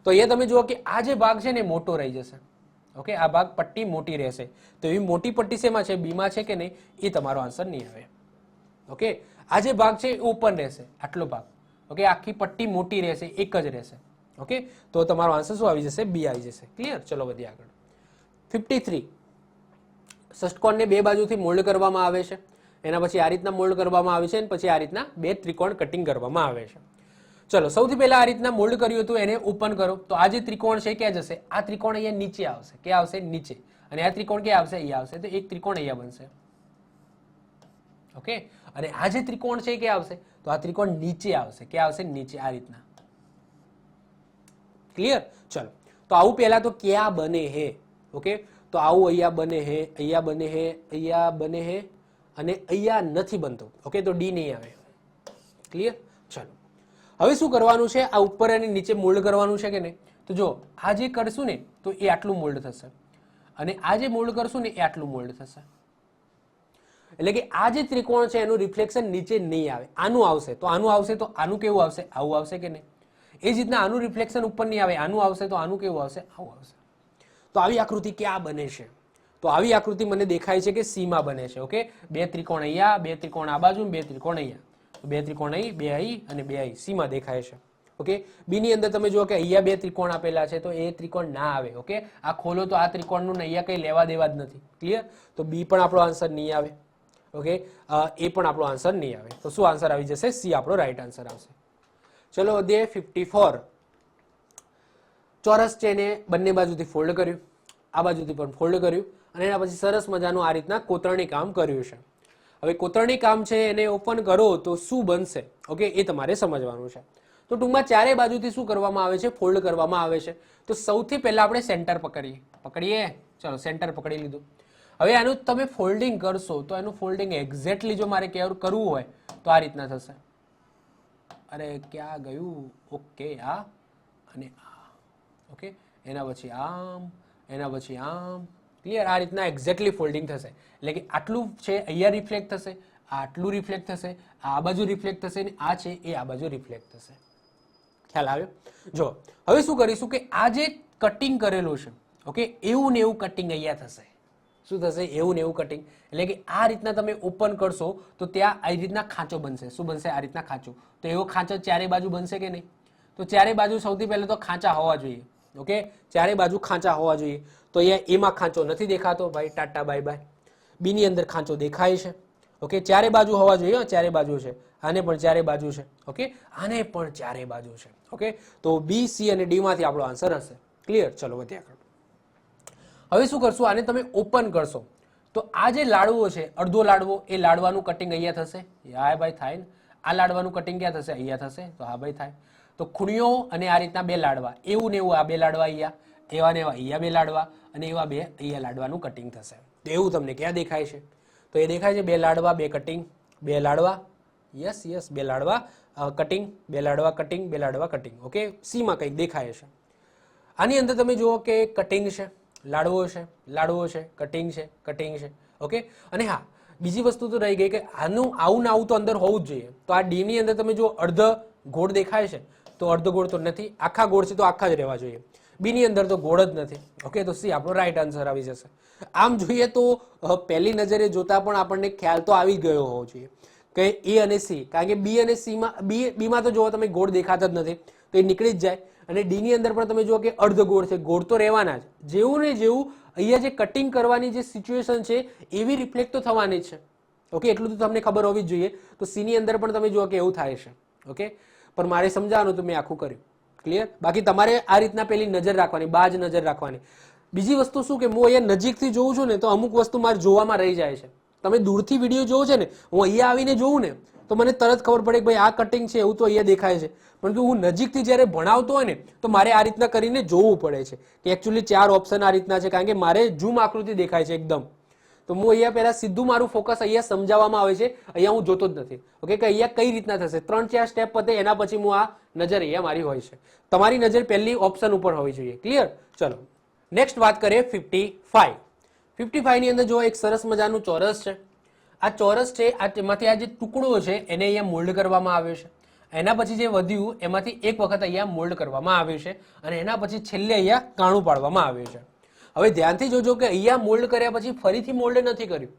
તો અહીંયા તમે જુઓ કે આ જે ભાગ છે ને મોટો રહી જશે. ઓકે, આ ભાગ પટ્ટી મોટી રહેશે. તો એવી મોટી પટ્ટી શેમાં છે, બીમાં છે કે નહીં? એ તમારો આન્સર નહીં આવે. ઓકે, આ જે ભાગ છે એ ઓપન રહેશે, આટલો ભાગ. ઓકે, આખી પટ્ટી મોટી રહેશે, એક જ રહેશે. ઓકે, તો તમારો આન્સર શું આવી જશે? બી આવી જશે. ક્લિયર? ચલો વધીએ આગળ. 53 ષષ્ટકોણને બે બાજુથી મોલ્ડ કરવામાં આવે છે, એના પછી આ રીતના મોલ્ડ કરવામાં આવે છે, અને પછી આ રીતના બે ત્રિકોણ કટિંગ કરવામાં આવે છે. ચલો, સૌથી પહેલા આ રીતના મોલ્ડ કર્યું હતું એને ઓપન કરો તો આ જે ત્રિકોણ છે ક્યાં જશે? આ ત્રિકોણ અહીંયા નીચે આવશે. ક્યાં આવશે? નીચે. અને આ ત્રિકોણ ક્યાં આવશે? અહીંયા આવશે. તો એક ત્રિકોણ અહીંયા બનશે. ઓકે, અને આ જે ત્રિકોણ છે ક્યાં આવશે? તો આ ત્રિકોણ નીચે આવશે. ક્યાં આવશે? નીચે. આ રીતના. ક્લિયર? ચલો, તો આવું પહેલા તો ક્યાં બને હે? ઓકે, તો આવું અહીંયા બને હે, અહીંયા બને હે, અહીંયા બને હે, અને અહીંયા નથી બનતો. ઓકે, તો ડી નહીં આવે. ક્લિયર? ચલો, હવે શું કરવાનું છે? આ ઉપર અને નીચે મોલ્ડ કરવાનું છે કે નહીં? તો જો આ જે કરશું ને તો એ આટલું મોલ્ડ થશે, અને આ જે મોલ્ડ કરશું ને એ આટલું મોલ્ડ થશે. એટલે કે આ જે ત્રિકોણ છે એનું રિફ્લેક્શન નીચે નહીં આવે, આનું આવશે તો આનું આવશે, તો આનું કેવું આવશે, આવું આવશે કે નહીં. એ જ રીતના આનું રિફ્લેક્શન ઉપર નહીં આવે, આનું આવશે તો આનું કેવું આવશે, આવું આવશે. તો આવી આકૃતિ ક્યાં બને છે? તો આવી આકૃતિ મને દેખાય છે કે સી માં બને છે. ઓકે, બે ત્રિકોણ અહીંયા, બે ત્રિકોણ આ બાજુ, બે ત્રિકોણ અહીંયા, બે ત્રિકોણ અહીં, બે અહીં અને બે અહીં, સી માં દેખાય છે. ઓકે, બી ની અંદર તમે જુઓ કે અહીંયા બે ત્રિકોણ આપેલા છે તો એ ત્રિકોણ ના આવે. ઓકે, આ ખોલો તો આ ત્રિકોણનું અહીંયા કંઈ લેવા દેવા જ નથી. ક્લિયર? તો બી પણ આપણો આન્સર નહીં આવે. ઓકે, એ પણ આપણો આન્સર નહીં આવે. તો શું આન્સર આવી જશે? સી આપણો રાઈટ આન્સર આવશે. ચલો વધીએ 54. ચોરસ છે એને બંને બાજુથી ફોલ્ડ કર્યું, આ બાજુથી પણ ફોલ્ડ કર્યું અને એના પછી સરસ મજાનું આ રીતના કોતરણી કામ કર્યું છે. હવે કોતરણી કામ છે એને ઓપન કરો તો શું બનશે? ઓકે, એ તમારે સમજવાનું છે. તો ટૂંકમાં ચારે બાજુથી શું કરવામાં આવે છે? ફોલ્ડ કરવામાં આવે છે. તો સૌથી પહેલા આપણે સેન્ટર પકડીએ. ચલો સેન્ટર પકડી લીધું. હવે આનું તમે ફોલ્ડિંગ કરશો તો એનું ફોલ્ડિંગ એક્ઝેક્ટલી જો મારે કરવું હોય તો આ રીતના થશે. અરે ક્યાં ગયું? ઓકે, આ અને આ. ઓકે, એના પછી આમ, એના પછી આમ. ક્લિયર? આ રીતના એક્ઝેક્ટલી ફોલ્ડિંગ થશે. એટલે કે આટલું છે અહીંયા રિફ્લેક્ટ થશે, આટલું રિફ્લેક્ટ થશે, આ બાજુ રિફ્લેક્ટ થશે અને આ છે એ આ બાજુ રિફ્લેક્ટ થશે. ખ્યાલ આવ્યો? જો હવે શું કરીશું કે આ જે કટિંગ કરેલું છે, ઓકે, એવું ને એવું કટિંગ અહીંયા થશે. શું થશે? એવું ને એવું કટિંગ. એટલે કે આ રીતના તમે ઓપન કરશો તો ત્યાં આ રીતના ખાંચો બનશે. શું બનશે? આ રીતના ખાંચો. તો એવો ખાંચો ચારે બાજુ બનશે કે નહીં? તો ચારે બાજુ સૌથી પહેલા તો ખાંચા હોવા જોઈએ. ઓકે, ચારે બાજુ ખાંચા હોવા જોઈએ. તો અહીંયા એમાં ખાંચો નથી દેખાતો ભાઈ, ટાટા બાય બાય. બી ની અંદર ખાંચો દેખાય છે. ઓકે, ચારે બાજુ હોવા જોઈએ, ચારે બાજુ છે. આને પણ ચારે બાજુ છે. ઓકે, આને પણ ચારે બાજુ છે. ઓકે, તો બી, સી અને ડી માંથી આપણો આન્સર હશે. ક્લિયર? ચલો વધ્યા આગળ. હવે શું કરશું? આને તમે ઓપન કરશો તો આ જે લાડવો છે, અડધો લાડવો, એ લાડવાનું કટિંગ અહીંયા થશે. હા ભાઈ થાય ને. આ લાડવાનું કટિંગ ક્યાં થશે? અહીંયા થશે. તો હા ભાઈ થાય. તો ખૂણિયો અને આ રીતના બે લાડવા, એવું ને એવું આ બે લાડવા અહીંયા, એવા ને એવા અહીંયા બે લાડવા અને એવા બે અહીંયા લાડવાનું કટિંગ થશે. તો એવું તમને ક્યાં દેખાય છે? તો એ દેખાય છે બે લાડવા, બે કટિંગ, બે લાડવા. યસ યસ, બે લાડવા કટિંગ, બે લાડવા કટિંગ, બે લાડવા કટિંગ. ઓકે, સી માં કંઈક દેખાય છે. આની અંદર તમે જુઓ કે કટિંગ છે, લાડવો છે, લાડવો છે, કટિંગ છે, કટિંગ છે. ઓકે, અને હા બીજી વસ્તુ તો રહી ગઈ કે આનું આવું ને આવું તો અંદર હોવું જ જોઈએ. તો આ ડી ની અંદર તમે જો અર્ધ ગોળ દેખાય છે તો અર્ધ ગોળ તો નથી, આખા ગોળ છે તો આખા જ રહેવા જોઈએ. બી ની અંદર તો ગોળ જ નથી. ઓકે, તો સી આપણો રાઈટ આન્સર આવી જશે. આમ જોઈએ તો પહેલી નજરે જોતા પણ આપણને ખ્યાલ તો આવી ગયો હોવો જોઈએ કે એ અને સી, કારણ કે બી અને સી માં બી માં તો જો તમે ગોળ દેખાતા જ નથી તો એ નીકળી જ જાય. અને ડી ની અંદર પણ તમે જુઓ કે અર્ધ ગોળ છે, ગોળ તો રહેવાના જ. જેવું ને જેવું અહીંયા જે કટિંગ કરવાની જે સિચ્યુએશન છે એવી રિફ્લેક્ટ તો થવાની જ છે. ઓકે, એટલું તો તમને ખબર હોવી જ જોઈએ. તો સી ની અંદર પણ તમે જુઓ કે એવું થાય છે. ઓકે, પણ મારે સમજાવવાનું તો મેં આખું કર્યું. ક્લિયર? બાકી તમારે આ રીતના પેલી નજર રાખવાની, બાજ નજર રાખવાની. બીજી વસ્તુ શું કે હું અહીંયા નજીકથી જોઉં છું ને તો અમુક વસ્તુ મારે જોવામાં રહી જાય છે. તમે દૂરથી વિડીયો જોવો છે ને, હું અહીંયા આવીને જોઉં ને તો મને તરત ખબર પડે કે ભાઈ આ કટિંગ છે એવું તો અહીંયા દેખાય છે. પરંતુ હું નજીકથી જ્યારે ભણાવતો હોય ને તો મારે આ રીતના કરીને જોવું પડે છે કે એકચ્યુઅલી ચાર ઓપ્શન આ રીતના છે, કારણ કે મારે ઝૂમ આકૃતિ દેખાય છે એકદમ. તો હું અહીંયા પહેલા સીધું મારું ફોકસ અહીંયા સમજાવવામાં આવે છે, અહીંયા હું જોતો જ નથી. ઓકે, કે અહીંયા કઈ રીતના થશે, 3-4 સ્ટેપ પતે એના પછી હું આ નજર અહીંયા મારી હોય છે. તમારી નજર પહેલી ઓપ્શન ઉપર હોવી જોઈએ. ક્લિયર? ચલો નેક્સ્ટ વાત કરીએ 55. 55 ની અંદર જો એક સરસ મજાનું ચોરસ છે. આ ચોરસ છે, એમાંથી આ જે ટુકડો છે એને અહીંયા મોલ્ડ કરવામાં આવ્યો છે. એના પછી જે વધ્યું એમાંથી એક વખત અહીંયા મોલ્ડ કરવામાં આવ્યું છે અને એના પછી છેલ્લે અહીંયા કાણું પાડવામાં આવ્યું છે. હવે ધ્યાનથી જોજો કે અહીંયા મોલ્ડ કર્યા પછી ફરીથી મોલ્ડ નથી કર્યું,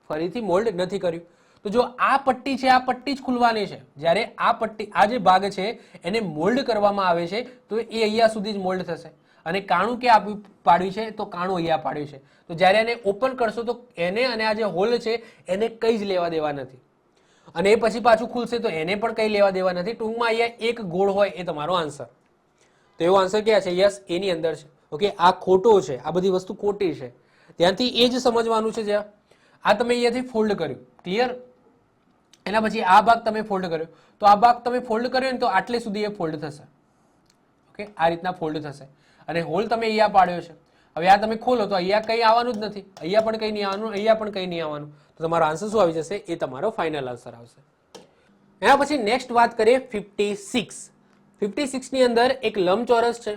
ફરીથી મોલ્ડ નથી કર્યું. તો જો આ પટ્ટી છે, આ પટ્ટી જ ખુલવાની છે. જ્યારે આ પટ્ટી, આ જે ભાગ છે એને મોલ્ડ કરવામાં આવે છે તો એ અહીંયા સુધી જ મોલ્ડ થશે. અને કાણું ક્યાં પાડ્યું છે? તો કાણું અહીંયા પાડ્યું છે. તો જ્યારે એને ઓપન કરશો તો એને અને આ જે હોલ છે એને કંઈ જ લેવા દેવા નથી. અને એ પછી પાછું ખુલશે તો એને પણ કંઈ લેવા દેવા નથી. ટૂંકમાં અહીંયા એક ગોળ હોય એ તમારો આન્સર. તો એવો આન્સર ક્યાં છે? યસ, એની અંદર છે. ઓકે, આ ખોટો છે, આ બધી વસ્તુ ખોટી છે. ત્યાંથી એ જ સમજવાનું છે. જ્યાં આ તમે અહીંયાથી ફોલ્ડ કર્યું, ક્લિયર? એના પછી આ ભાગ તમે ફોલ્ડ કર્યો તો આ ભાગ તમે ફોલ્ડ કર્યો ને તો આટલે સુધી એ ફોલ્ડ થશે. ઓકે, આ રીતના ફોલ્ડ થશે. અને હોલ તમે અહીંયા પાડ્યો છે. હવે આ તમે ખોલો તો અહીંયા કંઈ આવવાનું જ નથી, અહીંયા પણ કંઈ નહીં આવવાનું, અહીંયા પણ કંઈ નહીં આવવાનું. તો તમારો આન્સર શું આવી જશે? એ તમારો ફાઇનલ આન્સર આવશે. એના પછી નેક્સ્ટ વાત કરીએ 56. 56 ની અંદર એક લંબચોરસ છે.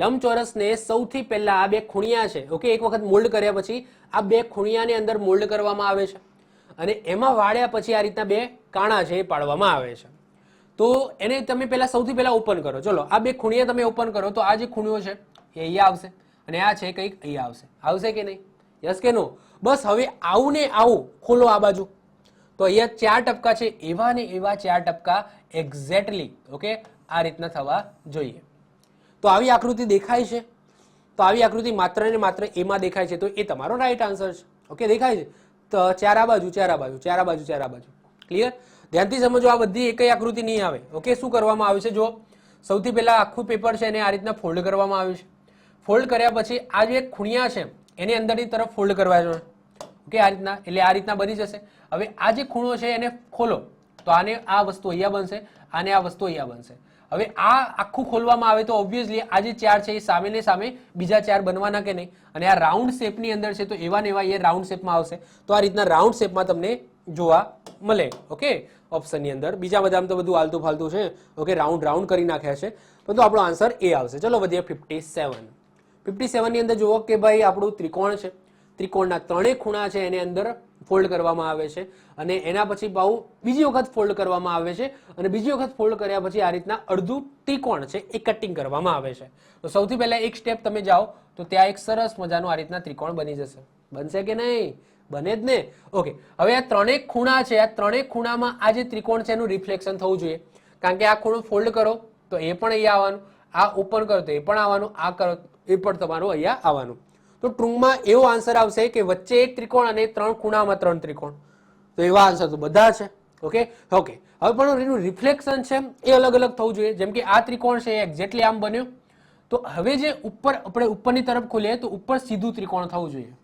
લંબચોરસને સૌથી પહેલા આ બે ખૂણિયા છે, ઓકે, એક વખત મોલ્ડ કર્યા પછી આ બે ખૂણિયાની અંદર મોલ્ડ કરવામાં આવે છે અને એમાં વાળ્યા પછી આ રીતના બે કાણા છે એ પાડવામાં આવે છે. તો એને તમે પહેલા સૌથી પહેલા ઓપન કરો. ચલો આ બે ખૂણિયા તમે ઓપન કરો તો આ જે ખૂણિયો છે એ અહીંયા આવશે અને આ છે કંઈક અહીંયા આવશે. આવશે કે નહીં? યસ કે નો? બસ હવે આવું ને આવું ખોલો આ બાજુ તો અહીંયા 4 ટપકા છે, એવા ને એવા 4 ટપકા એક્ઝેક્ટલી, ઓકે, આ રીતના થવા જોઈએ. તો આવી આકૃતિ દેખાય છે? તો આવી આકૃતિ માત્ર ને માત્ર એમાં દેખાય છે તો એ તમારો રાઈટ આન્સર છે. ઓકે, દેખાય છે? તો 4 આ બાજુ, 4 આ બાજુ, 4 આ બાજુ, 4 આ બાજુ. ક્લિયર? ધ્યાનથી સમજો, આ બધી એકય આકૃતિ નહીં આવે. ઓકે, શું કરવામાં આવે છે? જો સૌથી પહેલા આખું પેપર છે એને આ રીતના ફોલ્ડ કરવામાં આવ્યું છે. ફોલ્ડ કર્યા પછી આ જે ખૂણિયા છે એની અંદરની તરફ ફોલ્ડ કરવા છે. ઓકે, આ રીતના, એટલે આ રીતના બની જશે. હવે આ જે ખૂણો છે એને ખોલો તો આને આ વસ્તુ અહીંયા બનશે, આને આ વસ્તુ અહીંયા બનશે. હવે આ આખું ખોલવામાં આવે તો ઓબ્વિયસલી આ જે 4 છે એ સામે ને સામે બીજા 4 બનવાના કે નહીં, અને આ રાઉન્ડ શેપની અંદર છે તો એવા ને એવા એ રાઉન્ડ શેપમાં આવશે. તો આ રીતના રાઉન્ડ શેપમાં તમને જોવા મળે. ઓકે, ઓપ્શનની અંદર બીજા બધા તો બધું આલતું ફાલતું છે. ઓકે, રાઉન્ડ રાઉન્ડ કરી નાખ્યા છે, પરંતુ આપણો આન્સર એ આવશે. ચલો વધીએ 57. 57 ની અંદર જુઓ કે ભાઈ આપણું ત્રિકોણ છે, ત્રિકોણના ત્રણેય ખૂણા છે એને અંદર ફોલ્ડ કરવામાં આવે છે અને એના પછી બાહુ બીજી વખત ફોલ્ડ કરવામાં આવે છે અને બીજી વખત ફોલ્ડ કર્યા પછી આ રીતના અડધું ત્રિકોણ છે એ કટિંગ કરવામાં આવે છે. તો સૌથી પહેલા એક સ્ટેપ તમે જાઓ તો ત્યાં એક સરસ મજાનું આ રીતના ત્રિકોણ બની જશે. બનશે કે નહીં? બને જ ને. ઓકે, હવે આ ત્રણેય ખૂણા છે, આ ત્રણેય ખૂણામાં આ જે ત્રિકોણ છે એનું રિફ્લેક્શન થવું જોઈએ, કારણ કે આ ખૂણો ફોલ્ડ કરો તો એ પણ અહીંયા આવવાનું, આ ઓપન કરો તો એ પણ આવવાનું, આ કરો એ પણ તમારું અહીંયા આવવાનું. તો ટૂંકમાં એવો આન્સર આવશે કે વચ્ચે એક ત્રિકોણ અને 3 ખૂણામાં 3 ત્રિકોણ. તો એવા આન્સર તો બધા છે. ઓકે ઓકે, હવે પણ એનું રિફ્લેક્શન છે એ અલગ અલગ થવું જોઈએ. જેમ કે આ ત્રિકોણ છે એક્ઝેક્ટલી આમ બન્યો, તો હવે જે ઉપર આપણે ઉપરની તરફ ખોલીએ તો ઉપર સીધું ત્રિકોણ થવું જોઈએ.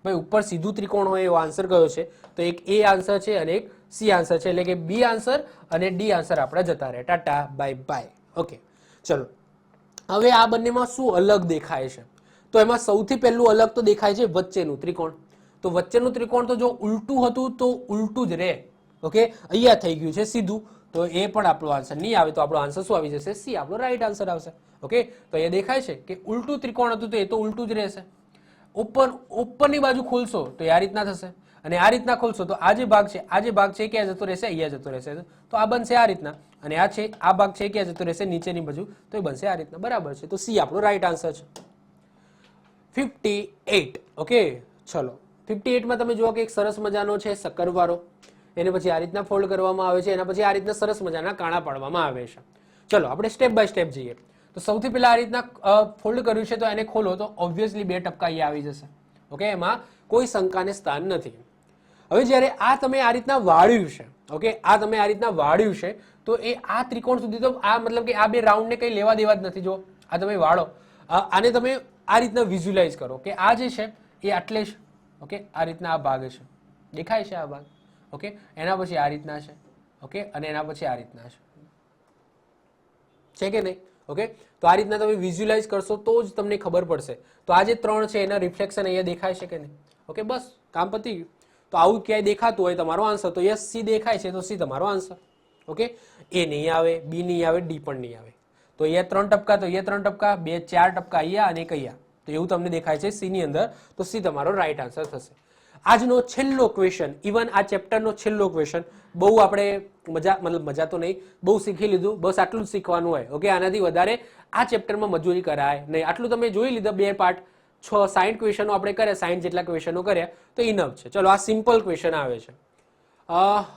ભાઈ ઉપર સીધું ત્રિકોણ હોય એવો આન્સર કયો છે? તો એક એ આન્સર છે અને એક સી આન્સર છે, એટલે કે બી આન્સર અને ડી આન્સર આપણે જતા રહે. Tata bye bye. ઓકે, ચલો હવે આ બંનેમાં શું અલગ દેખાય છે? તો એમાં સૌથી પહેલું અલગ તો દેખાય છે વચ્ચેનું ત્રિકોણ. તો વચ્ચેનું ત્રિકોણ તો જો ઉલટું હતું તો ઉલટું જ રહે. ઓકે, અહીંયા થઈ ગયું છે સીધું, તો એ પણ આપણો આન્સર નહીં આવે. તો આપણો આન્સર શું આવી જશે? સી આપણો રાઈટ આન્સર આવશે. ઓકે, તો અહીંયા દેખાય છે કે ઉલટું ત્રિકોણ હતું તો એ તો ઉલટું જ રહેશે. ઉપરની બાજુ ખોલશો તો એ આ રીતના થશે અને આ રીતના ખોલશો તો આ જે ભાગ છે, આ જે ભાગ છે ક્યાં જતો રહેશે? અહીંયા જતો રહેશે. તો આ બનશે આ રીતના, અને આ છે આ ભાગ છે ક્યાં જતો રહેશે? નીચેની બાજુ, તો એ બનશે આ રીતના. બરાબર છે, તો સી આપણો રાઈટ આન્સર છે. 58. ઓકે, ચલો 58 માં તમે જુઓ કે એક સરસ મજાનો છે સક્કરવાળો, એને પછી આ રીતના ફોલ્ડ કરવામાં આવે છે, એના પછી આ રીતના સરસ મજાના કાણા પાડવામાં આવે છે. ચલો આપણે સ્ટેપ બાય સ્ટેપ જઈએ. તો સૌથી પહેલા આ રીતના ફોલ્ડ કર્યું છે તો એને ખોલો તો ઓબ્વિયસલી 2 ટપકા અહીંયા આવી જશે. ઓકે, એમાં કોઈ શંકાને સ્થાન નથી. હવે જ્યારે આ તમે આ રીતના વાળ્યું છે, ઓકે, આ તમે આ રીતના વાળ્યું છે તો એ આ ત્રિકોણ સુધી તો આ મતલબ કે આ બે રાઉન્ડને કંઈ લેવા દેવા જ નથી. જો આ તમે વાળો, આને તમે આ રીતના વિઝ્યુલાઇઝ કરો કે આ જે છે એ આટલે છે. ઓકે, આ રીતના આ ભાગ છે, દેખાય છે આ ભાગ. ઓકે, એના પછી આ રીતના છે. ઓકે, અને એના પછી આ રીતના છે કે નહીં? ઓકે, તો આ રીતના તમે વિઝ્યુલાઇઝ કરશો તો જ તમને ખબર પડશે. તો આ જે 3 છે એના રિફ્લેક્શન અહીંયા દેખાય છે કે નહીં? ઓકે, બસ કામ પતી ગયું. તો આવું ક્યાંય દેખાતું હોય તમારો આન્સર, તો યસ સી દેખાય છે તો સી તમારો આન્સર. ઓકે, એ નહીં આવે, બી નહીં આવે, ડી પણ નહીં આવે. તો અહીંયા 3 ટપકા, તો અહીંયા 3 ટપકા, 2 4 ટપકા અહીંયા અને એક અહીંયા, તો એવું તમને દેખાય છે સી ની અંદર, તો સી તમારો રાઈટ આન્સર થશે. આજનો છેલ્લો ક્વેશ્ચન, ઇવન આ ચેપ્ટરનો છેલ્લો ક્વેશ્ચન, બહુ આપણે મજા તો નહીં, બહુ શીખી લીધું, બસ આટલું જ શીખવાનું હોય. ઓકે, આનાથી વધારે આ ચેપ્ટરમાં મજૂરી કરાય નહીં. આટલું તમે જોઈ લીધા, 2 પાર્ટ, 60 ક્વેશ્ચનો આપણે કર્યા, 60 જેટલા ક્વેશ્ચનો કર્યા તો ઇનફ છે. ચલો આ સિમ્પલ ક્વેશ્ચન આવે છે.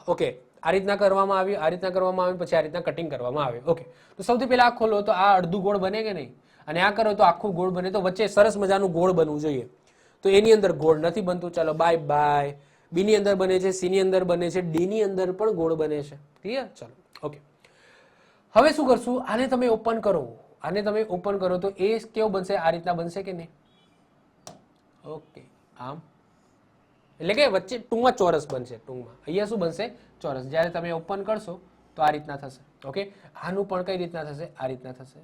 ઓકે, આ રીતના કરવામાં આવ્યું, આ રીતના કરવામાં આવ્યું, પછી આ રીતના કટિંગ કરવામાં આવ્યું. ઓકે, તો સૌથી પહેલા આ ખોલો તો આ અડધું ગોળ બને કે નહીં, અને આ કરો તો આખું ગોળ બને. તો વચ્ચે સરસ મજાનું ગોળ બનવું જોઈએ, તો એની અંદર ગોળ નથી બનતું. ચાલો બાય બાય. બી ની અંદર બને છે, સી ની અંદર બને છે, ડી ની અંદર પણ ગોળ બને છે. ક્લિયર? ચલો ઓકે, હવે શું કરશું? આને તમે ઓપન કરો, આને તમે ઓપન કરો તો એ કેવો બનશે? આ રીતના બનશે કે નહીં? ઓકે, આમ, એટલે કે વચ્ચે ટૂંકમાં ચોરસ બનશે. ટૂંકમાં અહીંયા શું બનશે? ચોરસ. જ્યારે તમે ઓપન કરશો તો આ રીતના થશે. ઓકે, આનું પણ કઈ રીતના થશે? આ રીતના થશે.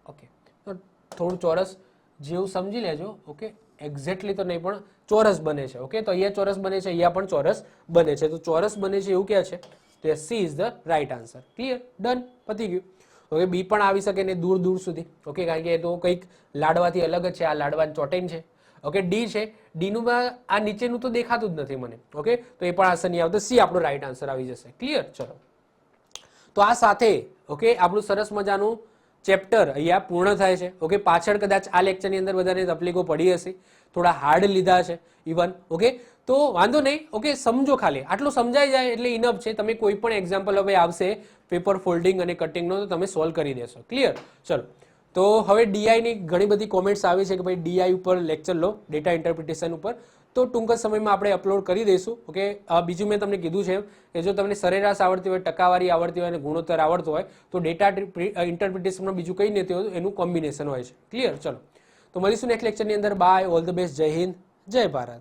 ઓકે, તો થોડું ચોરસ જેવું સમજી લેજો. ઓકે, એક્ઝેક્ટલી તો નહીં પણ ચોરસ બને છે. ઓકે, તો અહીંયા ચોરસ બને છે, અહીંયા પણ ચોરસ બને છે. તો ચોરસ બને છે એવું ક્યાં છે? તો she is the right answer. Clear? Done, પતી ગયું. ઓકે, બી પણ આવી શકે ને દૂર દૂર સુધી. ઓકે, કારણ કે એ તો કંઈક લાડવાથી અલગ જ છે, આ લાડવાની ચોટેન છે. ઓકે, ડી છે, ડીનું આ નીચેનું તો દેખાતું જ નથી મને. ઓકે, તો એ પણ આન્સર નહીં આવે, તો સી આપણો રાઈટ આન્સર આવી જશે. ક્લિયર? ચલો, તો આ સાથે ઓકે આપણું સરસ મજાનું ચેપ્ટર અહીંયા પૂર્ણ થાય છે. ઓકે, પાછળ કદાચ આ લેક્ચરની અંદર બધાને તકલીફો પડી હશે, થોડા હાર્ડ લીધા છે ઇવન. ઓકે, તો વાંધો નહીં. ઓકે, સમજો, ખાલી આટલું સમજાઈ જાય એટલે ઇનફ છે. તમે કોઈ પણ એક્ઝામ્પલ હવે આવશે પેપર ફોલ્ડિંગ અને કટિંગનો, તો તમે સોલ્વ કરી દેશો. ક્લિયર? ચલો, તો હવે ડીઆઈની ઘણી બધી કોમેન્ટ્સ આવી છે કે ભાઈ ડીઆઈ ઉપર લેક્ચર લો, ડેટા ઇન્ટરપ્રિટેશન ઉપર. તો ટૂંક જ સમયમાં આપણે અપલોડ કરી દઈશું. ઓકે, બીજું મેં તમને કીધું છે કે જો તમને સરેરાશ આવડતી હોય, ટકાવારી આવડતી હોય અને ગુણોત્તર આવડતો હોય તો ડેટા ઇન્ટરપ્રિટેશનમાં બીજું કંઈ નથી હોતું, એનું કોમ્બિનેશન હોય છે. ક્લિયર? ચલો, તો મળીશું નેક્સ્ટ લેક્ચરની અંદર. બાય, ઓલ ધ બેસ્ટ, જય હિન્દ, જય ભારત.